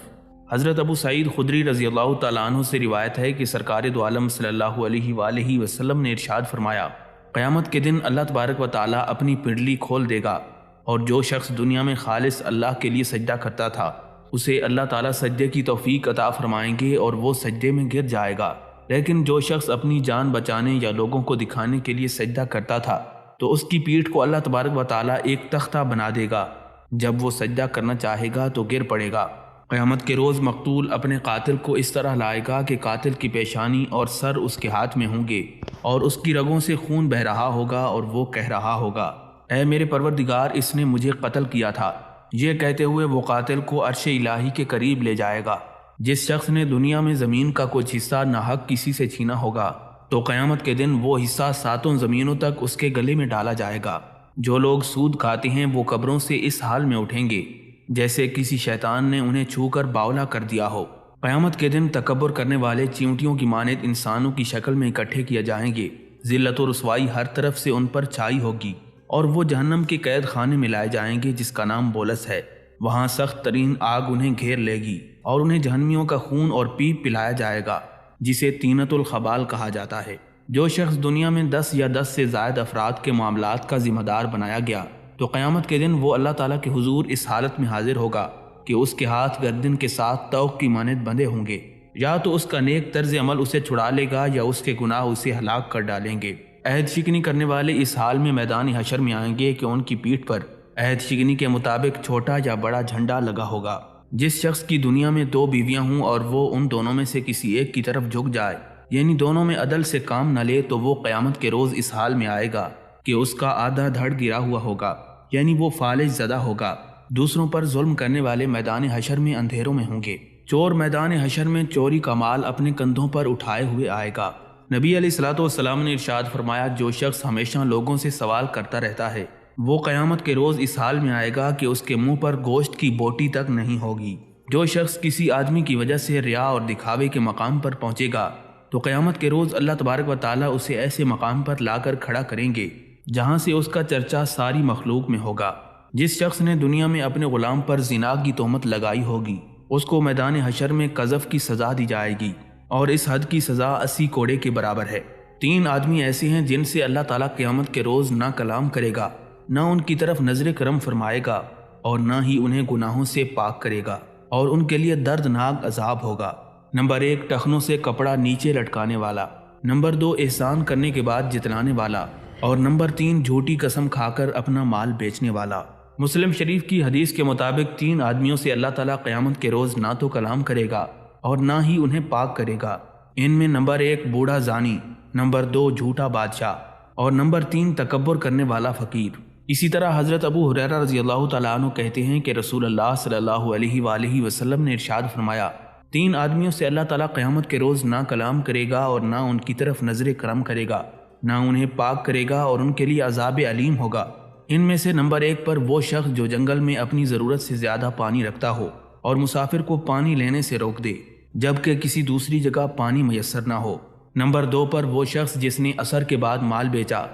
S1: حضرت ابو سعید خدری رضی اللہ تعالیٰ عنہ سے روایت ہے کہ سرکار دو عالم صلی اللہ علیہ وآلہ وسلم نے ارشاد فرمایا، قیامت کے دن اللہ تبارک و تعالیٰ اپنی پنڈلی کھول دے گا، اور جو شخص دنیا میں خالص اللہ کے لیے سجدہ کرتا تھا اسے اللہ تعالیٰ سجدے کی توفیق عطا فرمائیں گے اور وہ سجدے میں گر جائے گا، لیکن جو شخص اپنی جان بچانے یا لوگوں کو دکھانے کے لیے سجدہ کرتا تھا تو اس کی پیٹھ کو اللہ تبارک و تعالیٰ ایک تختہ بنا دے گا، جب وہ سجدہ کرنا چاہے گا تو گر پڑے گا۔ قیامت کے روز مقتول اپنے قاتل کو اس طرح لائے گا کہ قاتل کی پیشانی اور سر اس کے ہاتھ میں ہوں گے، اور اس کی رگوں سے خون بہہ رہا ہوگا، اور وہ کہہ رہا ہوگا، اے میرے پروردگار، اس نے مجھے قتل کیا تھا۔ یہ کہتے ہوئے وہ قاتل کو عرش الہی کے قریب لے جائے گا۔ جس شخص نے دنیا میں زمین کا کچھ حصہ ناحق کسی سے چھینا ہوگا تو قیامت کے دن وہ حصہ 7 زمینوں تک اس کے گلے میں ڈالا جائے گا۔ جو لوگ سود کھاتے ہیں وہ قبروں سے اس حال میں اٹھیں گے جیسے کسی شیطان نے انہیں چھو کر باولا کر دیا ہو۔ قیامت کے دن تکبر کرنے والے چیونٹیوں کی مانند انسانوں کی شکل میں اکٹھے کیے جائیں گے، ذلت و رسوائی ہر طرف سے ان پر چھائی ہوگی، اور وہ جہنم کے قید خانے میں لائے جائیں گے جس کا نام بولس ہے۔ وہاں سخت ترین آگ انہیں گھیر لے گی، اور انہیں جہنمیوں کا خون اور پیپ پلایا جائے گا، جسے طینۃ الخبال کہا جاتا ہے۔ جو شخص دنیا میں 10 یا 10 سے زائد افراد کے معاملات کا ذمہ دار بنایا گیا تو قیامت کے دن وہ اللہ تعالیٰ کے حضور اس حالت میں حاضر ہوگا کہ اس کے ہاتھ گردن کے ساتھ طوق کی مانند بندھے ہوں گے، یا تو اس کا نیک طرز عمل اسے چھڑا لے گا یا اس کے گناہ اسے ہلاک کر ڈالیں گے۔ عہد شکنی کرنے والے اس حال میں میدان حشر میں آئیں گے کہ ان کی پیٹھ پر عہد شکنی کے مطابق چھوٹا یا بڑا جھنڈا لگا ہوگا۔ جس شخص کی دنیا میں 2 بیویاں ہوں اور وہ ان دونوں میں سے کسی ایک کی طرف جھک جائے، یعنی دونوں میں عدل سے کام نہ لے، تو وہ قیامت کے روز اس حال میں آئے گا کہ اس کا آدھا دھڑ گرا ہوا ہوگا، یعنی وہ فالج زدہ ہوگا۔ دوسروں پر ظلم کرنے والے میدان حشر میں اندھیروں میں ہوں گے۔ چور میدان حشر میں چوری کا مال اپنے کندھوں پر اٹھائے ہوئے آئے گا۔ نبی علیہ الصلوۃ والسلام نے ارشاد فرمایا، جو شخص ہمیشہ لوگوں سے سوال کرتا رہتا ہے وہ قیامت کے روز اس حال میں آئے گا کہ اس کے منہ پر گوشت کی بوٹی تک نہیں ہوگی۔ جو شخص کسی آدمی کی وجہ سے ریا اور دکھاوے کے مقام پر پہنچے گا تو قیامت کے روز اللہ تبارک و تعالیٰ اسے ایسے مقام پر لا کر کھڑا کریں گے جہاں سے اس کا چرچا ساری مخلوق میں ہوگا۔ جس شخص نے دنیا میں اپنے غلام پر زنا کی تہمت لگائی ہوگی اس کو میدان حشر میں قذف کی سزا دی جائے گی، اور اس حد کی سزا 80 کوڑے کے برابر ہے۔ 3 آدمی ایسے ہیں جن سے اللہ تعالیٰ قیامت کے روز نہ کلام کرے گا، نہ ان کی طرف نظر کرم فرمائے گا، اور نہ ہی انہیں گناہوں سے پاک کرے گا، اور ان کے لیے دردناک عذاب ہوگا۔ نمبر 1، ٹخنوں سے کپڑا نیچے لٹکانے والا۔ نمبر 2، احسان کرنے کے بعد جتلانے والا۔ اور نمبر 3، جھوٹی قسم کھا کر اپنا مال بیچنے والا۔ مسلم شریف کی حدیث کے مطابق 3 آدمیوں سے اللہ تعالیٰ قیامت کے روز نہ تو کلام کرے گا اور نہ ہی انہیں پاک کرے گا۔ ان میں نمبر 1 بوڑھا زانی، نمبر 2 جھوٹا بادشاہ، اور نمبر 3 تکبر کرنے والا فقیر۔ اسی طرح حضرت ابو ہریرہ رضی اللہ تعالیٰ عنہ کہتے ہیں کہ رسول اللہ صلی اللہ علیہ وآلہ وسلم نے ارشاد فرمایا، 3 آدمیوں سے اللہ تعالیٰ قیامت کے روز نہ کلام کرے گا اور نہ ان کی طرف نظر کرم کرے گا، نہ انہیں پاک کرے گا، اور ان کے لیے عذاب علیم ہوگا۔ ان میں سے نمبر 1 پر وہ شخص جو جنگل میں اپنی ضرورت سے زیادہ پانی رکھتا ہو اور مسافر کو پانی لینے سے روک دے جبکہ کسی دوسری جگہ پانی میسر نہ ہو۔ نمبر 2 پر وہ شخص جس نے عصر کے بعد مال بیچا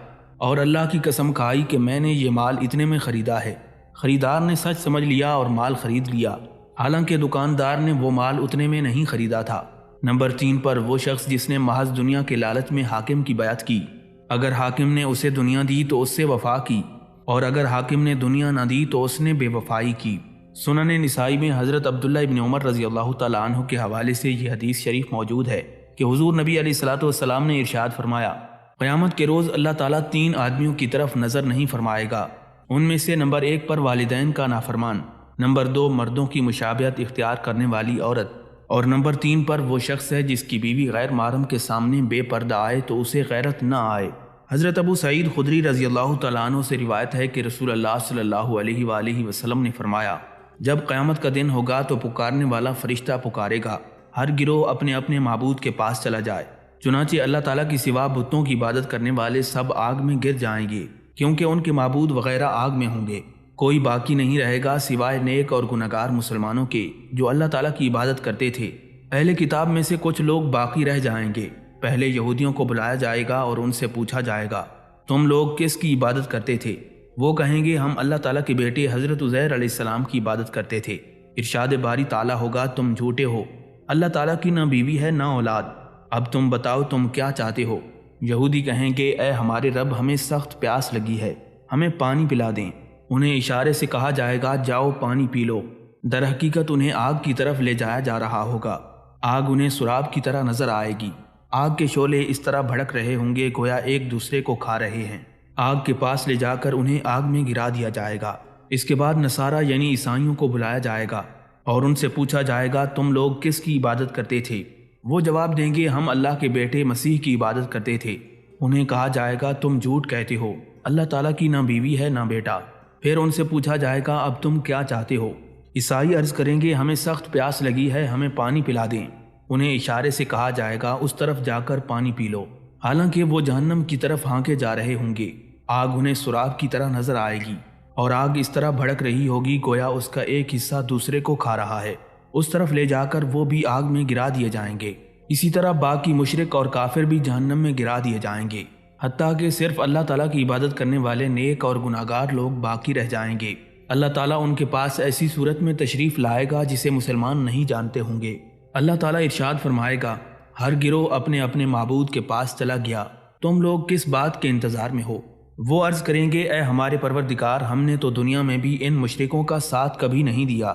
S1: اور اللہ کی قسم کھائی کہ میں نے یہ مال اتنے میں خریدا ہے۔ خریدار نے سچ سمجھ لیا اور مال خرید لیا، حالانکہ دکاندار نے وہ مال اتنے میں نہیں خریدا تھا۔ نمبر 3 پر وہ شخص جس نے محض دنیا کے لالچ میں حاکم کی بیعت کی، اگر حاکم نے اسے دنیا دی تو اس سے وفا کی، اور اگر حاکم نے دنیا نہ دی تو اس نے بے وفائی کی۔ سنن نسائی میں حضرت عبداللہ ابن عمر رضی اللہ تعالیٰ عنہ کے حوالے سے یہ حدیث شریف موجود ہے کہ حضور نبی علیہ الصلوۃ والسلام نے ارشاد فرمایا، قیامت کے روز اللہ تعالیٰ 3 آدمیوں کی طرف نظر نہیں فرمائے گا۔ ان میں سے نمبر 1 پر والدین کا نافرمان، نمبر 2 مردوں کی مشابہت اختیار کرنے والی عورت، اور نمبر 3 پر وہ شخص ہے جس کی بیوی غیر محرم کے سامنے بے پردہ آئے تو اسے غیرت نہ آئے۔ حضرت ابو سعید خدری رضی اللہ تعالیٰ عنہ سے روایت ہے کہ رسول اللہ صلی اللہ علیہ وآلہ وسلم نے فرمایا، جب قیامت کا دن ہوگا تو پکارنے والا فرشتہ پکارے گا، ہر گروہ اپنے اپنے معبود کے پاس چلا جائے، چنانچہ اللہ تعالیٰ کی سوا بتوں کی عبادت کرنے والے سب آگ میں گر جائیں گے، کیونکہ ان کے معبود وغیرہ آگ میں ہوں گے۔ کوئی باقی نہیں رہے گا سوائے نیک اور گنہگار مسلمانوں کے جو اللہ تعالیٰ کی عبادت کرتے تھے۔ اہل کتاب میں سے کچھ لوگ باقی رہ جائیں گے، پہلے یہودیوں کو بلایا جائے گا اور ان سے پوچھا جائے گا تم لوگ کس کی عبادت کرتے تھے؟ وہ کہیں گے ہم اللہ تعالیٰ کے بیٹے حضرت عزیر علیہ السلام کی عبادت کرتے تھے۔ ارشاد باری تعالیٰ ہوگا تم جھوٹے ہو، اللہ تعالیٰ کی نہ بیوی ہے نہ اولاد، اب تم بتاؤ تم کیا چاہتے ہو؟ یہودی کہیں گے اے ہمارے رب ہمیں سخت پیاس لگی ہے، ہمیں پانی پلا دیں۔ انہیں اشارے سے کہا جائے گا جاؤ پانی پی لو۔ در حقیقت انہیں آگ کی طرف لے جایا جا رہا ہوگا۔ آگ انہیں سراب کی طرح نظر آئے گی۔ آگ کے شعلے اس طرح بھڑک رہے ہوں گے گویا ایک دوسرے کو کھا رہے ہیں۔ آگ کے پاس لے جا کر انہیں آگ میں گرا دیا جائے گا۔ اس کے بعد نصارہ یعنی عیسائیوں کو بلایا جائے گا اور ان سے پوچھا جائے گا تم لوگ کس کی عبادت کرتے تھے؟ وہ جواب دیں گے ہم اللہ کے بیٹے مسیح کی عبادت کرتے تھے۔ انہیں کہا جائے گا تم جھوٹ کہتے ہو، اللہ تعالیٰ کی نہ بیوی ہے نہ بیٹا۔ پھر ان سے پوچھا جائے گا اب تم کیا چاہتے ہو؟ عیسائی عرض کریں گے ہمیں سخت پیاس لگی ہے، ہمیں پانی پلا دیں۔ انہیں اشارے سے کہا جائے گا اس طرف جا کر پانی پی لو، حالانکہ وہ جہنم کی طرف ہانکے جا رہے ہوں گے۔ آگ انہیں سراب کی طرح نظر آئے گی اور آگ اس طرح بھڑک رہی ہوگی گویا اس کا ایک حصہ دوسرے کو کھا رہا ہے۔ اس طرف لے جا کر وہ بھی آگ میں گرا دیے جائیں گے۔ اسی طرح باقی مشرک اور کافر بھی جہنم میں گرا دیے جائیں گے، حتیٰ کہ صرف اللہ تعالیٰ کی عبادت کرنے والے نیک اور گناہگار لوگ باقی رہ جائیں گے۔ اللہ تعالیٰ ان کے پاس ایسی صورت میں تشریف لائے گا جسے مسلمان نہیں جانتے ہوں گے۔ اللہ تعالیٰ ارشاد فرمائے گا ہر گروہ اپنے اپنے معبود کے پاس چلا گیا، تم لوگ کس بات کے انتظار میں ہو؟ وہ عرض کریں گے اے ہمارے پروردگار ہم نے تو دنیا میں بھی ان مشرکوں کا ساتھ کبھی نہیں دیا،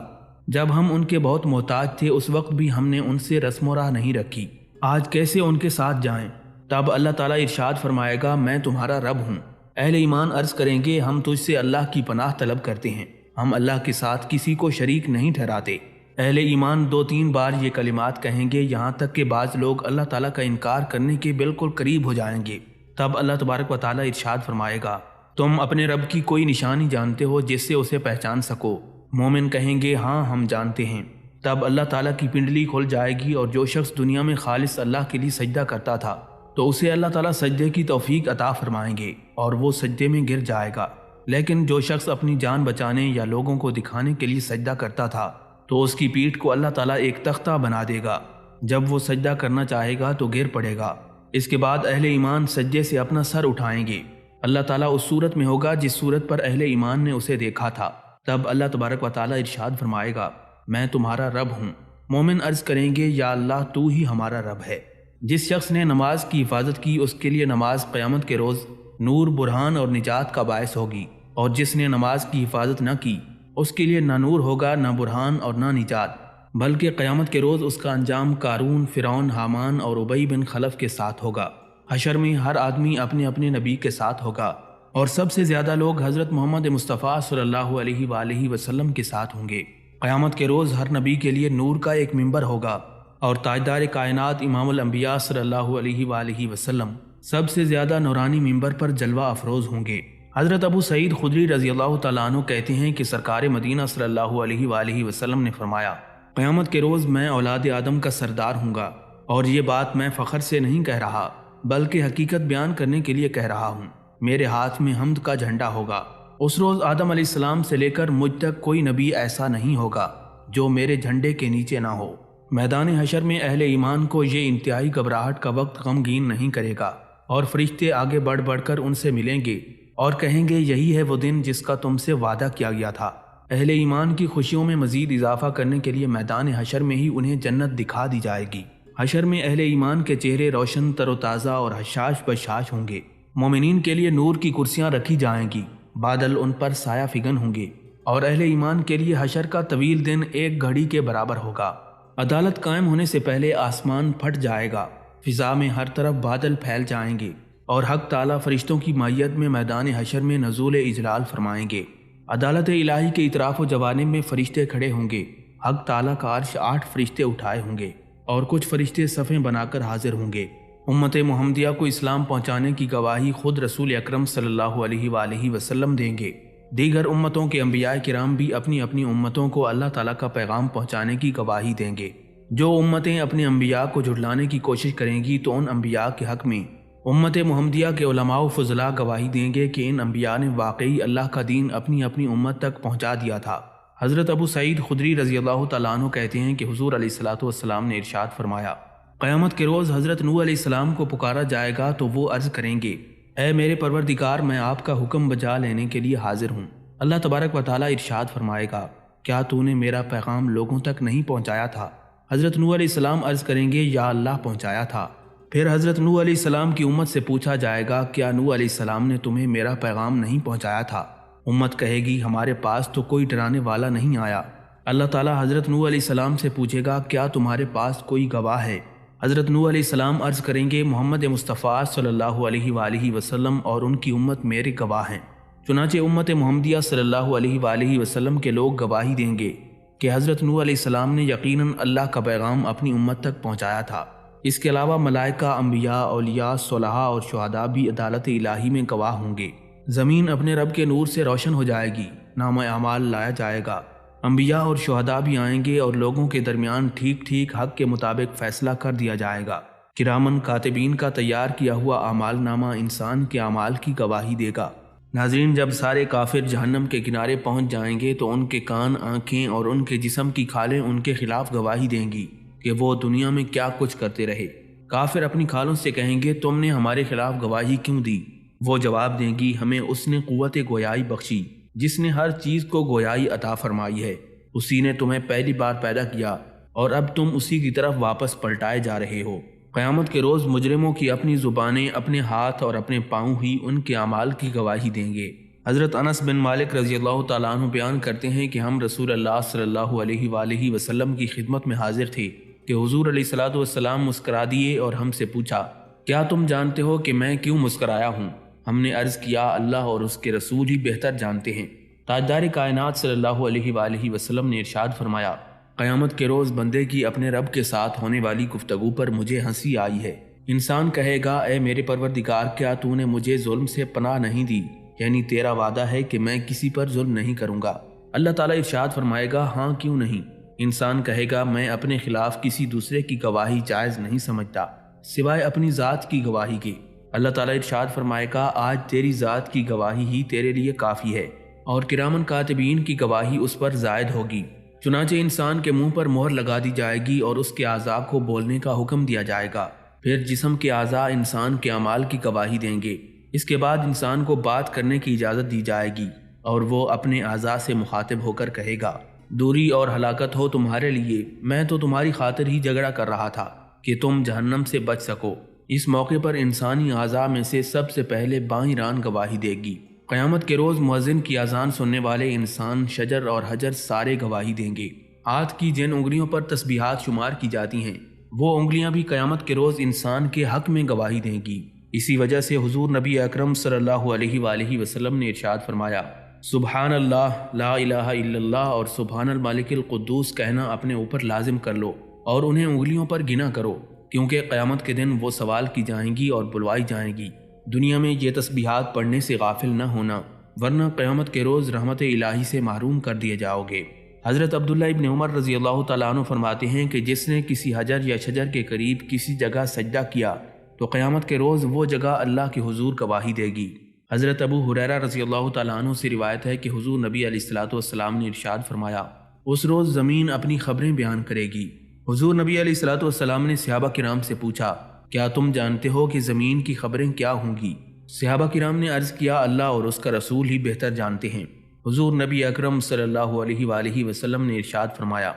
S1: جب ہم ان کے بہت محتاج تھے اس وقت بھی ہم نے ان سے رسم و راہ نہیں رکھی، آج کیسے ان کے ساتھ جائیں؟ تب اللہ تعالیٰ ارشاد فرمائے گا میں تمہارا رب ہوں۔ اہل ایمان عرض کریں گے ہم تجھ سے اللہ کی پناہ طلب کرتے ہیں، ہم اللہ کے ساتھ کسی کو شریک نہیں ٹھہراتے۔ اہل ایمان 2-3 بار یہ کلمات کہیں گے یہاں تک کہ بعض لوگ اللہ تعالیٰ کا انکار کرنے کے بالکل قریب ہو جائیں گے۔ تب اللہ تبارک و تعالیٰ ارشاد فرمائے گا تم اپنے رب کی کوئی نشانی جانتے ہو جس سے اسے پہچان سکو؟ مومن کہیں گے ہاں ہم جانتے ہیں۔ تب اللہ تعالیٰ کی پنڈلی کھل جائے گی اور جو شخص دنیا میں خالص اللہ کے لیے سجدہ کرتا تھا تو اسے اللہ تعالیٰ سجدے کی توفیق عطا فرمائیں گے اور وہ سجدے میں گر جائے گا۔ لیکن جو شخص اپنی جان بچانے یا لوگوں کو دکھانے کے لیے سجدہ کرتا تھا تو اس کی پیٹھ کو اللہ تعالیٰ ایک تختہ بنا دے گا، جب وہ سجدہ کرنا چاہے گا تو گر پڑے گا۔ اس کے بعد اہل ایمان سجدے سے اپنا سر اٹھائیں گے، اللہ تعالیٰ اس صورت میں ہوگا جس صورت پر اہل ایمان نے اسے دیکھا تھا۔ تب اللہ تبارک و تعالیٰ ارشاد فرمائے گا میں تمہارا رب ہوں۔ مومن عرض کریں گے یا اللہ تو ہی ہمارا رب ہے۔ جس شخص نے نماز کی حفاظت کی اس کے لیے نماز قیامت کے روز نور، برہان اور نجات کا باعث ہوگی، اور جس نے نماز کی حفاظت نہ کی اس کے لیے نہ نور ہوگا، نہ برہان اور نہ نجات، بلکہ قیامت کے روز اس کا انجام قارون، فرعون، حامان اور ابی بن خلف کے ساتھ ہوگا۔ حشر میں ہر آدمی اپنے اپنے نبی کے ساتھ ہوگا اور سب سے زیادہ لوگ حضرت محمد مصطفیٰ صلی اللہ علیہ وآلہ وسلم کے ساتھ ہوں گے۔ قیامت کے روز ہر نبی کے لیے نور کا ایک منبر ہوگا اور تاجدار کائنات امام الانبیاء صلی اللہ علیہ وآلہ وسلم سب سے زیادہ نورانی منبر پر جلوہ افروز ہوں گے۔ حضرت ابو سعید خدری رضی اللہ تعالیٰ عنہ کہتے ہیں کہ سرکار مدینہ صلی اللہ علیہ وآلہ وسلم نے فرمایا قیامت کے روز میں اولاد آدم کا سردار ہوں گا، اور یہ بات میں فخر سے نہیں کہہ رہا بلکہ حقیقت بیان کرنے کے لیے کہہ رہا ہوں۔ میرے ہاتھ میں حمد کا جھنڈا ہوگا۔ اس روز آدم علیہ السلام سے لے کر مجھ تک کوئی نبی ایسا نہیں ہوگا جو میرے جھنڈے کے نیچے نہ ہو۔ میدان حشر میں اہل ایمان کو یہ انتہائی گھبراہٹ کا وقت غمگین نہیں کرے گا، اور فرشتے آگے بڑھ بڑھ کر ان سے ملیں گے اور کہیں گے یہی ہے وہ دن جس کا تم سے وعدہ کیا گیا تھا۔ اہل ایمان کی خوشیوں میں مزید اضافہ کرنے کے لیے میدان حشر میں ہی انہیں جنت دکھا دی جائے گی۔ حشر میں اہل ایمان کے چہرے روشن، تر و تازہ اور حشاش بشاش ہوں گے۔ مومنین کے لیے نور کی کرسیاں رکھی جائیں گی، بادل ان پر سایہ فگن ہوں گے، اور اہل ایمان کے لیے حشر کا طویل دن ایک گھڑی کے برابر ہوگا۔ عدالت قائم ہونے سے پہلے آسمان پھٹ جائے گا، فضا میں ہر طرف بادل پھیل جائیں گے، اور حق تعالیٰ فرشتوں کی مائیت میں میدان حشر میں نزول اجلال فرمائیں گے۔ عدالت الہی کے اطراف و جوانب میں فرشتے کھڑے ہوں گے۔ حق تعالیٰ کا عرش 8 فرشتے اٹھائے ہوں گے اور کچھ فرشتے صفیں بنا کر حاضر ہوں گے۔ امت محمدیہ کو اسلام پہنچانے کی گواہی خود رسول اکرم صلی اللہ علیہ وآلہ وسلم دیں گے۔ دیگر امتوں کے انبیاء کرام بھی اپنی اپنی امتوں کو اللہ تعالیٰ کا پیغام پہنچانے کی گواہی دیں گے۔ جو امتیں اپنے انبیاء کو جھٹلانے کی کوشش کریں گی تو ان انبیاء کے حق میں امت محمدیہ کے علماء و فضلاء گواہی دیں گے کہ ان انبیاء نے واقعی اللہ کا دین اپنی اپنی امت تک پہنچا دیا تھا۔ حضرت ابو سعید خدری رضی اللہ تعالیٰ عنہ کہتے ہیں کہ حضور علیہ الصلوۃ والسلام نے ارشاد فرمایا قیامت کے روز حضرت نوح علیہ السلام کو پکارا جائے گا تو وہ عرض کریں گے، اے میرے پروردگار، میں آپ کا حکم بجا لینے کے لیے حاضر ہوں۔ اللہ تبارک و تعالیٰ ارشاد فرمائے گا، کیا تو نے میرا پیغام لوگوں تک نہیں پہنچایا تھا؟ حضرت نوح علیہ السلام عرض کریں گے، یا اللہ پہنچایا تھا۔ پھر حضرت نوح علیہ السلام کی امت سے پوچھا جائے گا، کیا نوح علیہ السلام نے تمہیں میرا پیغام نہیں پہنچایا تھا؟ امت کہے گی، ہمارے پاس تو کوئی ڈرانے والا نہیں آیا۔ اللہ تعالیٰ حضرت نوح علیہ السلام سے پوچھے گا، کیا تمہارے پاس کوئی گواہ ہے؟ حضرت نوح علیہ السلام عرض کریں گے، محمد مصطفیٰ صلی اللہ علیہ وآلہ وسلم اور ان کی امت میرے گواہ ہیں۔ چنانچہ امت محمدیہ صلی اللہ علیہ وآلہ وسلم کے لوگ گواہی دیں گے کہ حضرت نوح علیہ السلام نے یقیناً اللہ کا پیغام اپنی امت تک پہنچایا تھا۔ اس کے علاوہ ملائکہ، انبیاء، اولیاء، صلحاء اور شہداء بھی عدالت الہی میں گواہ ہوں گے۔ زمین اپنے رب کے نور سے روشن ہو جائے گی، نامہ اعمال لایا جائے گا۔ انبیاء اور شہداء بھی آئیں گے اور لوگوں کے درمیان ٹھیک ٹھیک حق کے مطابق فیصلہ کر دیا جائے گا۔ کرامن کاتبین کا تیار کیا ہوا اعمال نامہ انسان کے اعمال کی گواہی دے گا۔ ناظرین، جب سارے کافر جہنم کے کنارے پہنچ جائیں گے تو ان کے کان، آنکھیں اور ان کے جسم کی کھالیں ان کے خلاف گواہی دیں گی کہ وہ دنیا میں کیا کچھ کرتے رہے۔ کافر اپنی کھالوں سے کہیں گے، تم نے ہمارے خلاف گواہی کیوں دی؟ وہ جواب دیں گی، ہمیں اس نے قوت گویائی بخشی جس نے ہر چیز کو گویائی عطا فرمائی ہے۔ اسی نے تمہیں پہلی بار پیدا کیا اور اب تم اسی کی طرف واپس پلٹائے جا رہے ہو۔ قیامت کے روز مجرموں کی اپنی زبانیں، اپنے ہاتھ اور اپنے پاؤں ہی ان کے اعمال کی گواہی دیں گے۔ حضرت انس بن مالک رضی اللہ تعالیٰ عنہ بیان کرتے ہیں کہ ہم رسول اللہ صلی اللہ علیہ وآلہ وسلم کی خدمت میں حاضر تھے کہ حضور علیہ الصلوۃ والسلام مسکرا دیے اور ہم سے پوچھا، کیا تم جانتے ہو کہ میں کیوں مسکرایا ہوں؟ ہم نے عرض کیا، اللہ اور اس کے رسول ہی بہتر جانتے ہیں۔ تاجدار کائنات صلی اللہ علیہ وآلہ وسلم نے ارشاد فرمایا، قیامت کے روز بندے کی اپنے رب کے ساتھ ہونے والی گفتگو پر مجھے ہنسی آئی ہے۔ انسان کہے گا، اے میرے پروردگار، کیا تو نے مجھے ظلم سے پناہ نہیں دی؟ یعنی تیرا وعدہ ہے کہ میں کسی پر ظلم نہیں کروں گا۔ اللہ تعالیٰ ارشاد فرمائے گا، ہاں کیوں نہیں۔ انسان کہے گا، میں اپنے خلاف کسی دوسرے کی گواہی جائز نہیں سمجھتا سوائے اپنی ذات کی گواہی کے۔ اللہ تعالیٰ ارشاد فرمائے گا، آج تیری ذات کی گواہی ہی تیرے لیے کافی ہے اور کرامن کاتبین کی گواہی اس پر زائد ہوگی۔ چنانچہ انسان کے منہ پر مہر لگا دی جائے گی اور اس کے اعضاء کو بولنے کا حکم دیا جائے گا۔ پھر جسم کے اعضاء انسان کے اعمال کی گواہی دیں گے۔ اس کے بعد انسان کو بات کرنے کی اجازت دی جائے گی اور وہ اپنے اعضاء سے مخاطب ہو کر کہے گا، دوری اور ہلاکت ہو تمہارے لیے، میں تو تمہاری خاطر ہی جھگڑا کر رہا تھا کہ تم جہنم سے بچ سکو۔ اس موقع پر انسانی اعضاء میں سے سب سے پہلے بائیں ران گواہی دے گی۔ قیامت کے روز مؤذن کی اذان سننے والے انسان، شجر اور حجر سارے گواہی دیں گے۔ ہاتھ کی جن انگلیوں پر تسبیحات شمار کی جاتی ہیں، وہ انگلیاں بھی قیامت کے روز انسان کے حق میں گواہی دیں گی۔ اسی وجہ سے حضور نبی اکرم صلی اللہ علیہ وآلہ وسلم نے ارشاد فرمایا، سبحان اللہ، لا الہ الا اللہ اور سبحان الملک القدوس کہنا اپنے اوپر لازم کر لو اور انہیں انگلیوں پر گنا کرو، کیونکہ قیامت کے دن وہ سوال کی جائیں گی اور بلوائی جائیں گی۔ دنیا میں یہ تسبیحات پڑھنے سے غافل نہ ہونا، ورنہ قیامت کے روز رحمت الہی سے محروم کر دیے جاؤ گے۔ حضرت عبداللہ ابن عمر رضی اللہ تعالیٰ عنہ فرماتے ہیں کہ جس نے کسی حجر یا شجر کے قریب کسی جگہ سجدہ کیا تو قیامت کے روز وہ جگہ اللہ کے حضور گواہی دے گی۔ حضرت ابو ہریرہ رضی اللہ تعالیٰ عنہ سے روایت ہے کہ حضور نبی علیہ الصلوۃ والسلام نے ارشاد فرمایا، اس روز زمین اپنی خبریں بیان کرے گی۔ حضور نبی علیہ الصلوۃ والسلام نے صحابہ کرام سے پوچھا، کیا تم جانتے ہو کہ زمین کی خبریں کیا ہوں گی؟ صحابہ کرام نے عرض کیا، اللہ اور اس کا رسول ہی بہتر جانتے ہیں۔ حضور نبی اکرم صلی اللہ علیہ وآلہ وسلم نے ارشاد فرمایا،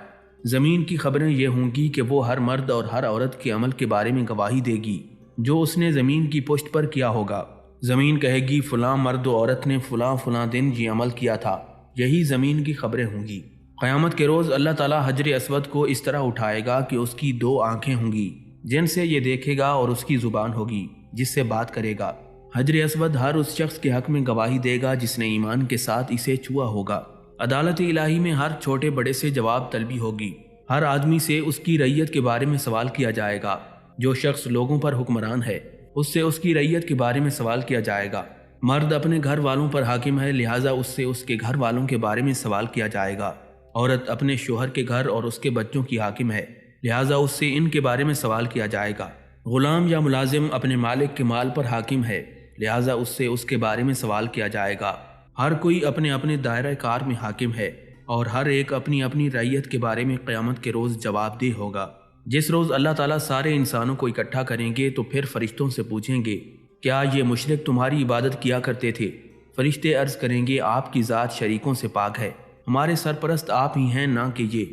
S1: زمین کی خبریں یہ ہوں گی کہ وہ ہر مرد اور ہر عورت کے عمل کے بارے میں گواہی دے گی جو اس نے زمین کی پشت پر کیا ہوگا۔ زمین کہے گی، فلاں مرد و عورت نے فلاں فلاں دن یہ عمل کیا تھا، یہی زمین کی خبریں ہوں گی۔ قیامت کے روز اللہ تعالیٰ حجر اسود کو اس طرح اٹھائے گا کہ اس کی دو آنکھیں ہوں گی جن سے یہ دیکھے گا اور اس کی زبان ہوگی جس سے بات کرے گا۔ حجر اسود ہر اس شخص کے حق میں گواہی دے گا جس نے ایمان کے ساتھ اسے چھوا ہوگا۔ عدالت الہی میں ہر چھوٹے بڑے سے جواب طلبی ہوگی۔ ہر آدمی سے اس کی رعیت کے بارے میں سوال کیا جائے گا۔ جو شخص لوگوں پر حکمران ہے اس سے اس کی رعیت کے بارے میں سوال کیا جائے گا۔ مرد اپنے گھر والوں پر حاکم ہے، لہٰذا اس سے اس کے گھر والوں کے بارے میں سوال کیا جائے گا۔ عورت اپنے شوہر کے گھر اور اس کے بچوں کی حاکم ہے، لہٰذا اس سے ان کے بارے میں سوال کیا جائے گا۔ غلام یا ملازم اپنے مالک کے مال پر حاکم ہے، لہٰذا اس سے اس کے بارے میں سوال کیا جائے گا۔ ہر کوئی اپنے اپنے دائرہ کار میں حاکم ہے اور ہر ایک اپنی اپنی رعیت کے بارے میں قیامت کے روز جواب دہ ہوگا۔ جس روز اللہ تعالیٰ سارے انسانوں کو اکٹھا کریں گے تو پھر فرشتوں سے پوچھیں گے کیا یہ مشرک تمہاری عبادت کیا کرتے تھے؟ فرشتے عرض کریں گے آپ کی ذات شریکوں سے پاک ہے، ہمارے سرپرست آپ ہی ہیں نہ کہ یہ۔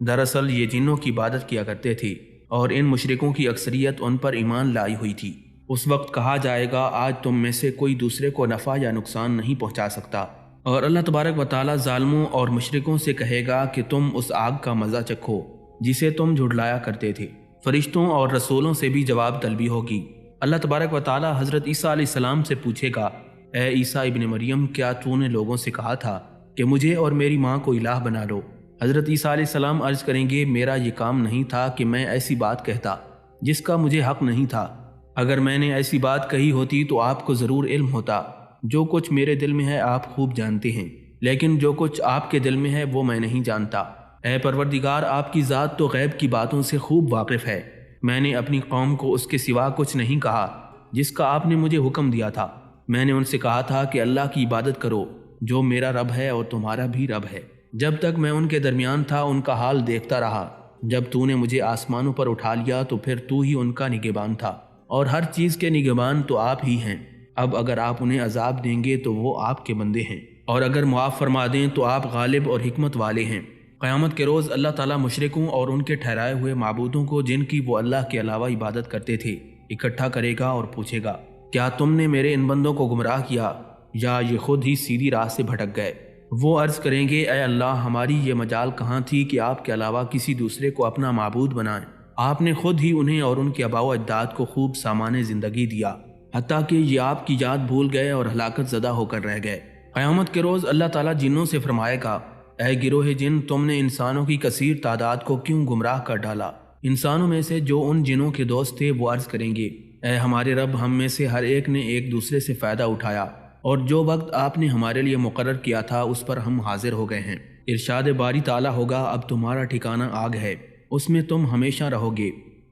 S1: دراصل یہ جنوں کی عبادت کیا کرتے تھے اور ان مشرکوں کی اکثریت ان پر ایمان لائی ہوئی تھی۔ اس وقت کہا جائے گا آج تم میں سے کوئی دوسرے کو نفع یا نقصان نہیں پہنچا سکتا، اور اللہ تبارک و تعالیٰ ظالموں اور مشرکوں سے کہے گا کہ تم اس آگ کا مزہ چکھو جسے تم جھٹلایا کرتے تھے۔ فرشتوں اور رسولوں سے بھی جواب طلبی ہوگی۔ اللہ تبارک و تعالیٰ حضرت عیسیٰ علیہ السلام سے پوچھے گا اے عیسیٰ ابن مریم، کیا تو نے لوگوں سے کہا تھا کہ مجھے اور میری ماں کو الہ بنا لو؟ حضرت عیسیٰ علیہ السلام عرض کریں گے میرا یہ کام نہیں تھا کہ میں ایسی بات کہتا جس کا مجھے حق نہیں تھا۔ اگر میں نے ایسی بات کہی ہوتی تو آپ کو ضرور علم ہوتا۔ جو کچھ میرے دل میں ہے آپ خوب جانتے ہیں، لیکن جو کچھ آپ کے دل میں ہے وہ میں نہیں جانتا۔ اے پروردگار، آپ کی ذات تو غیب کی باتوں سے خوب واقف ہے۔ میں نے اپنی قوم کو اس کے سوا کچھ نہیں کہا جس کا آپ نے مجھے حکم دیا تھا۔ میں نے ان سے کہا تھا کہ اللہ کی عبادت کرو جو میرا رب ہے اور تمہارا بھی رب ہے۔ جب تک میں ان کے درمیان تھا ان کا حال دیکھتا رہا۔ جب تو نے مجھے آسمانوں پر اٹھا لیا تو پھر تو ہی ان کا نگہبان تھا، اور ہر چیز کے نگہبان تو آپ ہی ہیں۔ اب اگر آپ انہیں عذاب دیں گے تو وہ آپ کے بندے ہیں، اور اگر معاف فرما دیں تو آپ غالب اور حکمت والے ہیں۔ قیامت کے روز اللہ تعالیٰ مشرکوں اور ان کے ٹھہرائے ہوئے معبودوں کو جن کی وہ اللہ کے علاوہ عبادت کرتے تھے اکٹھا کرے گا اور پوچھے گا کیا تم نے میرے ان بندوں کو گمراہ کیا یا یہ خود ہی سیدھی راہ سے بھٹک گئے؟ وہ عرض کریں گے اے اللہ، ہماری یہ مجال کہاں تھی کہ آپ کے علاوہ کسی دوسرے کو اپنا معبود بنائیں۔ آپ نے خود ہی انہیں اور ان کے آباء و اجداد کو خوب سامان زندگی دیا، حتیٰ کہ یہ آپ کی یاد بھول گئے اور ہلاکت زدہ ہو کر رہ گئے۔ قیامت کے روز اللہ تعالیٰ جنوں سے فرمائے گا اے گروہ جن، تم نے انسانوں کی کثیر تعداد کو کیوں گمراہ کر ڈالا؟ انسانوں میں سے جو ان جنوں کے دوست تھے وہ عرض کریں گے اے ہمارے رب، ہم میں سے ہر ایک نے ایک دوسرے سے فائدہ اٹھایا، اور جو وقت آپ نے ہمارے لیے مقرر کیا تھا اس پر ہم حاضر ہو گئے ہیں۔ ارشاد باری تعالیٰ ہوگا اب تمہارا ٹھکانہ آگ ہے، اس میں تم ہمیشہ رہو گے۔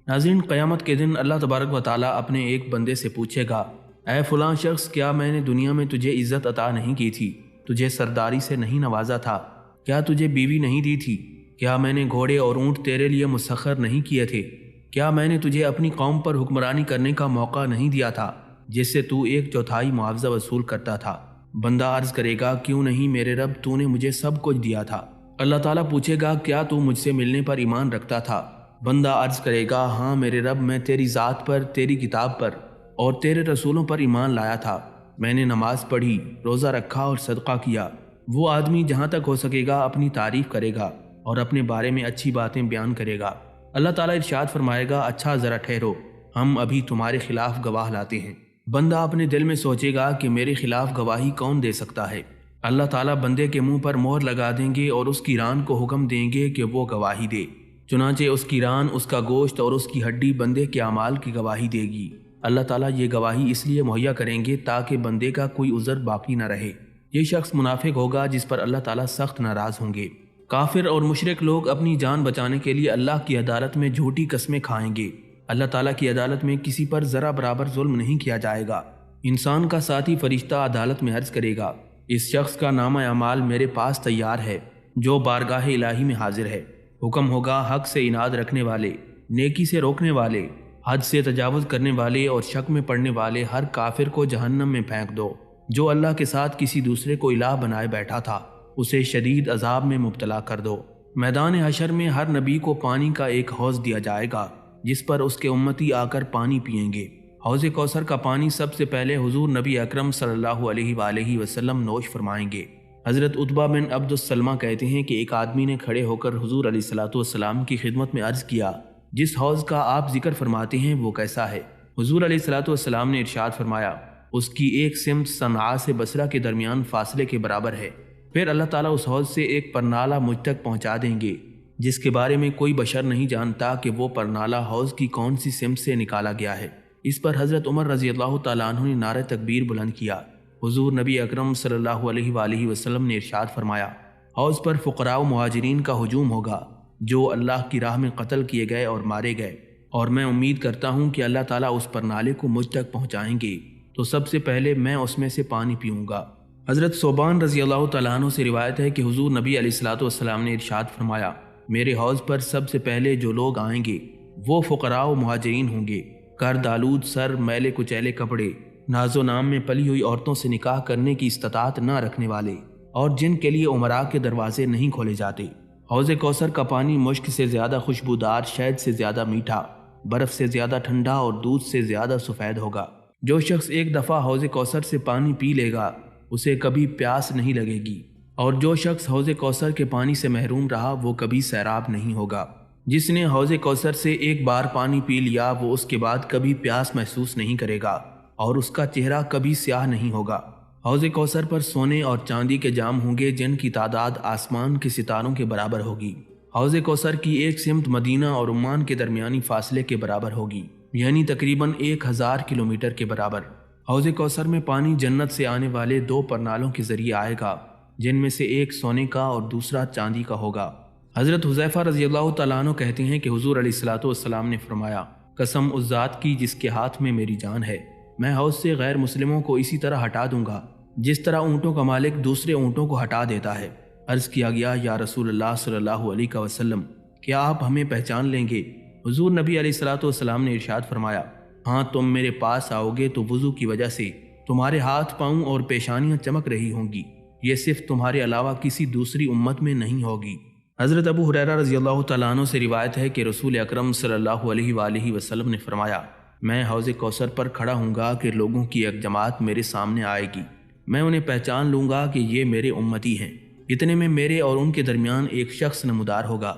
S1: ناظرین، قیامت کے دن اللہ تبارک و تعالیٰ اپنے ایک بندے سے پوچھے گا اے فلاں شخص، کیا میں نے دنیا میں تجھے عزت عطا نہیں کی تھی؟ تجھے سرداری سے نہیں نوازا تھا؟ کیا تجھے بیوی نہیں دی تھی؟ کیا میں نے گھوڑے اور اونٹ تیرے لیے مسخر نہیں کیے تھے؟ کیا میں نے تجھے اپنی قوم پر حکمرانی کرنے کا موقع نہیں دیا تھا جس سے تو 1/4 معاوضہ وصول کرتا تھا؟ بندہ عرض کرے گا کیوں نہیں میرے رب، تو نے مجھے سب کچھ دیا تھا۔ اللہ تعالیٰ پوچھے گا کیا تو مجھ سے ملنے پر ایمان رکھتا تھا؟ بندہ عرض کرے گا ہاں میرے رب، میں تیری ذات پر، تیری کتاب پر اور تیرے رسولوں پر ایمان لایا تھا۔ میں نے نماز پڑھی، روزہ رکھا اور صدقہ کیا۔ وہ آدمی جہاں تک ہو سکے گا اپنی تعریف کرے گا اور اپنے بارے میں اچھی باتیں بیان کرے گا۔ اللہ تعالیٰ ارشاد فرمائے گا اچھا ذرا ٹھہرو، ہم ابھی تمہارے خلاف گواہ لاتے ہیں۔ بندہ اپنے دل میں سوچے گا کہ میرے خلاف گواہی کون دے سکتا ہے؟ اللہ تعالیٰ بندے کے منہ پر مہر لگا دیں گے اور اس کی ران کو حکم دیں گے کہ وہ گواہی دے۔ چنانچہ اس کی ران، اس کا گوشت اور اس کی ہڈی بندے کے اعمال کی گواہی دے گی۔ اللہ تعالیٰ یہ گواہی اس لیے مہیا کریں گے تاکہ بندے کا کوئی عذر باقی نہ رہے۔ یہ شخص منافق ہوگا جس پر اللہ تعالیٰ سخت ناراض ہوں گے۔ کافر اور مشرک لوگ اپنی جان بچانے کے لیے اللہ کی عدالت میں جھوٹی قسمیں کھائیں گے۔ اللہ تعالیٰ کی عدالت میں کسی پر ذرا برابر ظلم نہیں کیا جائے گا۔ انسان کا ساتھی فرشتہ عدالت میں عرض کرے گا اس شخص کا نامہ اعمال میرے پاس تیار ہے جو بارگاہ الہی میں حاضر ہے۔ حکم ہوگا حق سے اناد رکھنے والے، نیکی سے روکنے والے، حد سے تجاوز کرنے والے اور شک میں پڑنے والے ہر کافر کو جہنم میں پھینک دو۔ جو اللہ کے ساتھ کسی دوسرے کو الہ بنائے بیٹھا تھا اسے شدید عذاب میں مبتلا کر دو۔ میدان حشر میں ہر نبی کو پانی کا ایک حوض دیا جائے گا جس پر اس کے امتی آ کر پانی پئیں گے۔ حوض کوثر کا پانی سب سے پہلے حضور نبی اکرم صلی اللہ علیہ وآلہ وسلم نوش فرمائیں گے۔ حضرت عتبہ بن عبد السلمہ کہتے ہیں کہ ایک آدمی نے کھڑے ہو کر حضور علیہ الصلوۃ والسلام کی خدمت میں عرض کیا جس حوض کا آپ ذکر فرماتے ہیں وہ کیسا ہے؟ حضور علیہ الصلوۃ والسلام نے ارشاد فرمایا اس کی ایک سمت صنعاء سے بصرہ کے درمیان فاصلے کے برابر ہے۔ پھر اللہ تعالیٰ اس حوض سے ایک پرنالہ مجھ تک پہنچا دیں گے جس کے بارے میں کوئی بشر نہیں جانتا کہ وہ پرنالہ حوض کی کون سی سمت سے نکالا گیا ہے۔ اس پر حضرت عمر رضی اللہ تعالیٰ عنہ نے نعرہ تکبیر بلند کیا۔ حضور نبی اکرم صلی اللہ علیہ وآلہ وسلم نے ارشاد فرمایا حوض پر فقراء و مہاجرین کا ہجوم ہوگا جو اللہ کی راہ میں قتل کیے گئے اور مارے گئے، اور میں امید کرتا ہوں کہ اللہ تعالیٰ اس پرنالے کو مجھ تک پہنچائیں گے تو سب سے پہلے میں اس میں سے پانی پیوں گا۔ حضرت ثوبان رضی اللہ تعالیٰ عنہ سے روایت ہے کہ حضور نبی علیہ الصلوۃ والسلام نے ارشاد فرمایا میرے حوض پر سب سے پہلے جو لوگ آئیں گے وہ فقراء و مہاجرین ہوں گے، کرد آلود سر، میلے کچیلے کپڑے، ناز و نام میں پلی ہوئی عورتوں سے نکاح کرنے کی استطاعت نہ رکھنے والے، اور جن کے لیے امراء کے دروازے نہیں کھولے جاتے۔ حوض کوثر کا پانی مشک سے زیادہ خوشبودار، شہد سے زیادہ میٹھا، برف سے زیادہ ٹھنڈا اور دودھ سے زیادہ سفید ہوگا۔ جو شخص ایک دفعہ حوض کوثر سے پانی پی لے گا اسے کبھی پیاس نہیں لگے گی، اور جو شخص حوض کوثر کے پانی سے محروم رہا وہ کبھی سیراب نہیں ہوگا۔ جس نے حوض کوثر سے ایک بار پانی پی لیا وہ اس کے بعد کبھی پیاس محسوس نہیں کرے گا، اور اس کا چہرہ کبھی سیاہ نہیں ہوگا۔ حوض کوثر پر سونے اور چاندی کے جام ہوں گے جن کی تعداد آسمان کے ستاروں کے برابر ہوگی۔ حوض کوثر کی ایک سمت مدینہ اور عمان کے درمیانی فاصلے کے برابر ہوگی، یعنی تقریباً 1000 کلومیٹر کے برابر۔ حوض کوثر میں پانی جنت سے آنے والے 2 پرنالوں کے ذریعے آئے گا، جن میں سے ایک سونے کا اور دوسرا چاندی کا ہوگا۔ حضرت حذیفہ رضی اللہ تعالیٰ عنہ کہتے ہیں کہ حضور علیہ الصلوۃ والسلام نے فرمایا، قسم اس ذات کی جس کے ہاتھ میں میری جان ہے، میں حوض سے غیر مسلموں کو اسی طرح ہٹا دوں گا جس طرح اونٹوں کا مالک دوسرے اونٹوں کو ہٹا دیتا ہے۔ عرض کیا گیا، یا رسول اللہ صلی اللہ علیہ وسلم، کیا آپ ہمیں پہچان لیں گے؟ حضور نبی علیہ الصلوۃ والسلام نے ارشاد فرمایا، ہاں، تم میرے پاس آؤ گے تو وضو کی وجہ سے تمہارے ہاتھ، پاؤں اور پیشانیاں چمک رہی ہوں گی، یہ صرف تمہارے علاوہ کسی دوسری امت میں نہیں ہوگی۔ حضرت ابو ہریرہ رضی اللہ تعالیٰ عنہ سے روایت ہے کہ رسول اکرم صلی اللہ علیہ وآلہ وسلم نے فرمایا، میں حوض کوثر پر کھڑا ہوں گا کہ لوگوں کی ایک جماعت میرے سامنے آئے گی، میں انہیں پہچان لوں گا کہ یہ میرے امتی ہیں۔ اتنے میں میرے اور ان کے درمیان ایک شخص نمودار ہوگا،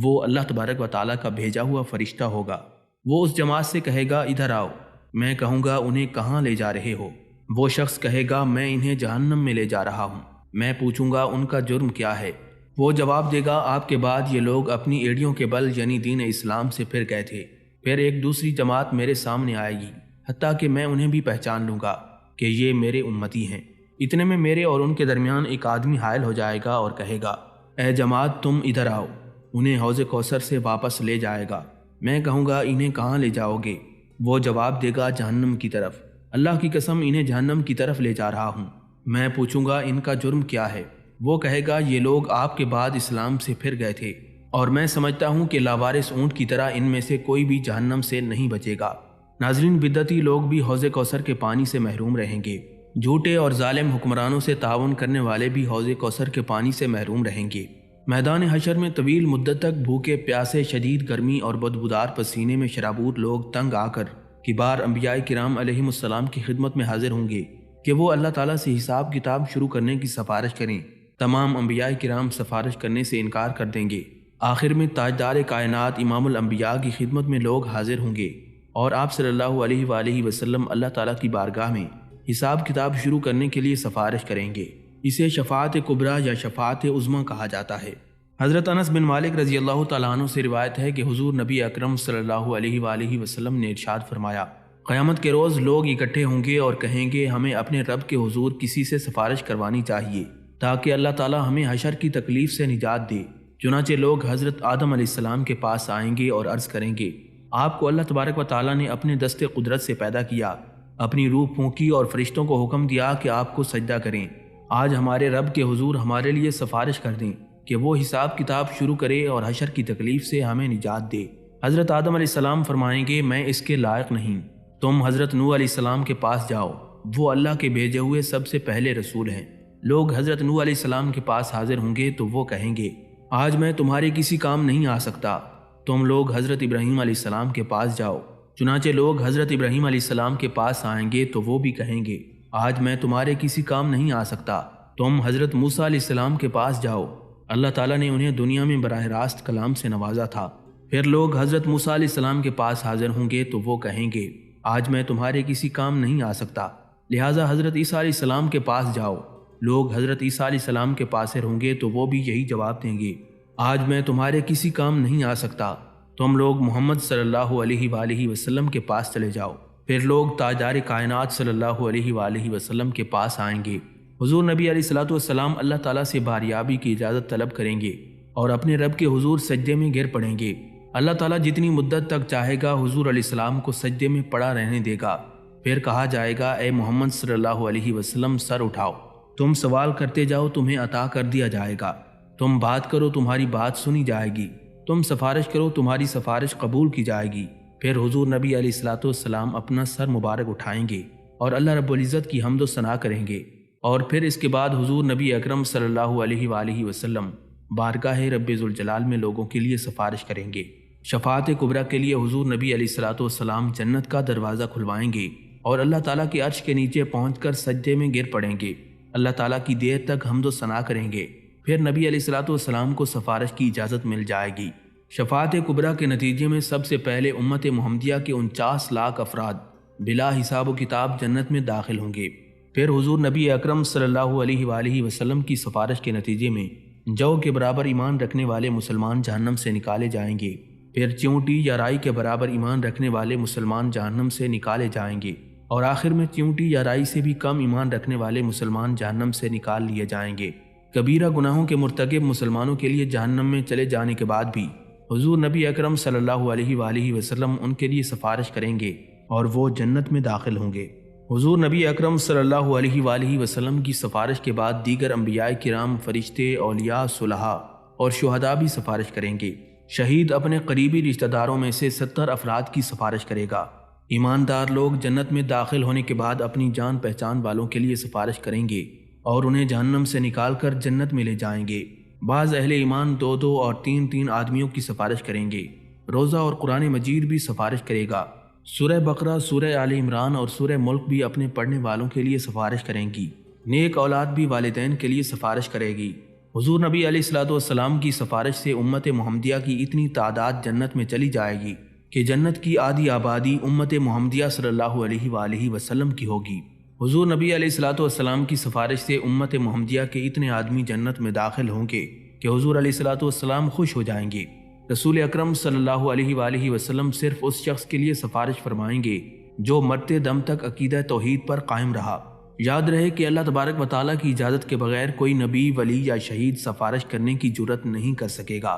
S1: وہ اللہ تبارک و تعالیٰ کا بھیجا ہوا فرشتہ ہوگا۔ وہ اس جماعت سے کہے گا، ادھر آؤ۔ میں کہوں گا، انہیں کہاں لے جا رہے ہو؟ وہ شخص کہے گا، میں انہیں جہنم میں لے جا رہا ہوں۔ میں پوچھوں گا، ان کا جرم کیا ہے؟ وہ جواب دے گا، آپ کے بعد یہ لوگ اپنی ایڑیوں کے بل یعنی دین اسلام سے پھر گئے تھے۔ پھر ایک دوسری جماعت میرے سامنے آئے گی، حتیٰ کہ میں انہیں بھی پہچان لوں گا کہ یہ میرے امتی ہیں۔ اتنے میں میرے اور ان کے درمیان ایک آدمی حائل ہو جائے گا اور کہے گا، اے جماعت، تم ادھر آؤ۔ انہیں حوض کوثر سے واپس لے جائے گا۔ میں کہوں گا، انہیں کہاں لے جاؤ گے؟ وہ جواب دے گا، جہنم کی طرف۔ اللہ کی قسم، انہیں جہنم کی طرف لے جا رہا ہوں۔ میں پوچھوں گا، ان کا جرم کیا ہے؟ وہ کہے گا، یہ لوگ آپ کے بعد اسلام سے پھر گئے تھے، اور میں سمجھتا ہوں کہ لاوارث اونٹ کی طرح ان میں سے کوئی بھی جہنم سے نہیں بچے گا۔ ناظرین، بدعتی لوگ بھی حوض کوثر کے پانی سے محروم رہیں گے۔ جھوٹے اور ظالم حکمرانوں سے تعاون کرنے والے بھی حوض کوثر کے پانی سے محروم رہیں گے۔ میدان حشر میں طویل مدت تک بھوکے پیاسے، شدید گرمی اور بدبودار پسینے میں شرابور لوگ تنگ آ کر کبار انبیاء کرام علیہم السلام کی خدمت میں حاضر ہوں گے کہ وہ اللہ تعالیٰ سے حساب کتاب شروع کرنے کی سفارش کریں۔ تمام انبیاء کرام سفارش کرنے سے انکار کر دیں گے۔ آخر میں تاجدار کائنات امام الانبیاء کی خدمت میں لوگ حاضر ہوں گے، اور آپ صلی اللہ علیہ وآلہ وسلم اللہ تعالیٰ کی بارگاہ میں حساب کتاب شروع کرنے کے لیے سفارش کریں گے۔ اسے شفاعت کبریٰ یا شفاعت عظمیٰ کہا جاتا ہے۔ حضرت انس بن مالک رضی اللہ تعالیٰ عنہ سے روایت ہے کہ حضور نبی اکرم صلی اللہ علیہ وآلہ وسلم نے ارشاد فرمایا، قیامت کے روز لوگ اکٹھے ہوں گے اور کہیں گے، ہمیں اپنے رب کے حضور کسی سے سفارش کروانی چاہیے تاکہ اللہ تعالیٰ ہمیں حشر کی تکلیف سے نجات دے۔ چنانچہ لوگ حضرت آدم علیہ السلام کے پاس آئیں گے اور عرض کریں گے، آپ کو اللہ تبارک و تعالیٰ نے اپنے دست قدرت سے پیدا کیا، اپنی روح پھونکی اور فرشتوں کو حکم دیا کہ آپ کو سجدہ کریں۔ آج ہمارے رب کے حضور ہمارے لیے سفارش کر دیں کہ وہ حساب کتاب شروع کرے اور حشر کی تکلیف سے ہمیں نجات دے۔ حضرت آدم علیہ السلام فرمائیں گے، میں اس کے لائق نہیں، تم حضرت نوح علیہ السلام کے پاس جاؤ، وہ اللہ کے بھیجے ہوئے سب سے پہلے رسول ہیں۔ لوگ حضرت نوح علیہ السلام کے پاس حاضر ہوں گے تو وہ کہیں گے، آج میں تمہارے کسی کام نہیں آ سکتا۔ تم لوگ حضرت ابراہیم علیہ السلام کے پاس جاؤ۔ چنانچہ لوگ حضرت ابراہیم علیہ السلام کے پاس آئیں گے تو وہ بھی کہیں گے، آج میں تمہارے کسی کام نہیں آ سکتا۔ تم حضرت موسیٰ علیہ السلام کے پاس جاؤ، اللہ تعالیٰ نے انہیں دنیا میں براہ راست کلام سے نوازا تھا۔ پھر لوگ حضرت موسیٰ علیہ السلام کے پاس حاضر ہوں گے تو وہ کہیں گے، آج میں تمہارے کسی کام نہیں آ سکتا، لہٰذا حضرت عیسیٰ علیہ السلام کے پاس جاؤ۔ لوگ حضرت عیسیٰ علیہ السلام کے پاس ہوں گے تو وہ بھی یہی جواب دیں گے، آج میں تمہارے کسی کام نہیں آ سکتا۔ تم لوگ محمد صلی اللہ علیہ وآلہ وسلم کے پاس چلے جاؤ۔ پھر لوگ تاجدار کائنات صلی اللہ علیہ وآلہ وسلم کے پاس آئیں گے۔ حضور نبی علیہ الصلوۃ والسلام اللہ تعالیٰ سے باریابی کی اجازت طلب کریں گے اور اپنے رب کے حضور سجدے میں گر پڑیں گے۔ اللہ تعالیٰ جتنی مدت تک چاہے گا حضور علیہ السلام کو سجدے میں پڑا رہنے دے گا۔ پھر کہا جائے گا، اے محمد صلی اللہ علیہ وسلم، سر اٹھاؤ، تم سوال کرتے جاؤ، تمہیں عطا کر دیا جائے گا، تم بات کرو، تمہاری بات سنی جائے گی، تم سفارش کرو، تمہاری سفارش قبول کی جائے گی۔ پھر حضور نبی علیہ الصلوۃ والسلام اپنا سر مبارک اٹھائیں گے اور اللہ رب العزت کی حمد و ثنا کریں گے، اور پھر اس کے بعد حضور نبی اکرم صلی اللہ علیہ وآلہ وسلم بارگاہ رب ذوالجلال میں لوگوں کے لیے سفارش کریں گے۔ شفاعت کبریٰ کے لیے حضور نبی علیہ الصلوۃ والسلام جنت کا دروازہ کھلوائیں گے اور اللہ تعالیٰ کے عرش کے نیچے پہنچ کر سجدے میں گر پڑیں گے، اللہ تعالیٰ کی دیر تک حمد و ثنا کریں گے۔ پھر نبی علیہ الصلوۃ والسلام کو سفارش کی اجازت مل جائے گی۔ شفاعت کبریٰ کے نتیجے میں سب سے پہلے امت محمدیہ کے 49 لاکھ افراد بلا حساب و کتاب جنت میں داخل ہوں گے۔ پھر حضور نبی اکرم صلی اللہ علیہ وآلہ وسلم کی سفارش کے نتیجے میں جو کے برابر ایمان رکھنے والے مسلمان جہنم سے نکالے جائیں گے۔ پھر چیونٹی یا رائی کے برابر ایمان رکھنے والے مسلمان جہنم سے نکالے جائیں گے، اور آخر میں چیونٹی یا رائی سے بھی کم ایمان رکھنے والے مسلمان جہنم سے نکال لیے جائیں گے۔ کبیرہ گناہوں کے مرتکب مسلمانوں کے لیے جہنم میں چلے جانے کے بعد بھی حضور نبی اکرم صلی اللہ علیہ وآلہ وسلم ان کے لیے سفارش کریں گے اور وہ جنت میں داخل ہوں گے۔ حضور نبی اکرم صلی اللہ علیہ وآلہ وسلم کی سفارش کے بعد دیگر انبیاء کرام، فرشتے، اولیاء، صلحاء اور شہداء بھی سفارش کریں گے۔ شہید اپنے قریبی رشتہ داروں میں سے 70 افراد کی سفارش کرے گا۔ ایماندار لوگ جنت میں داخل ہونے کے بعد اپنی جان پہچان والوں کے لیے سفارش کریں گے اور انہیں جہنم سے نکال کر جنت میں لے جائیں گے۔ بعض اہل ایمان 2 اور 3 آدمیوں کی سفارش کریں گے۔ روزہ اور قرآن مجید بھی سفارش کرے گا۔ سورہ بقرہ، سورہ آل عمران اور سورہ ملک بھی اپنے پڑھنے والوں کے لیے سفارش کریں گی۔ نیک اولاد بھی والدین کے لیے سفارش کرے گی۔ حضور نبی علیہ الصلوۃ والسلام کی سفارش سے امت محمدیہ کی اتنی تعداد جنت میں چلی جائے گی کہ جنت کی آدھی آبادی امت محمدیہ صلی اللہ علیہ وآلہ وسلم کی ہوگی۔ حضور نبی علیہ الصلوۃ والسلام کی سفارش سے امت محمدیہ کے اتنے آدمی جنت میں داخل ہوں گے کہ حضور علیہ الصلوۃ والسلام خوش ہو جائیں گے۔ رسول اکرم صلی اللہ علیہ وآلہ وسلم صرف اس شخص کے لیے سفارش فرمائیں گے جو مرتے دم تک عقیدہ توحید پر قائم رہا۔ یاد رہے کہ اللہ تبارک و تعالیٰ کی اجازت کے بغیر کوئی نبی، ولی یا شہید سفارش کرنے کی جرات نہیں کر سکے گا۔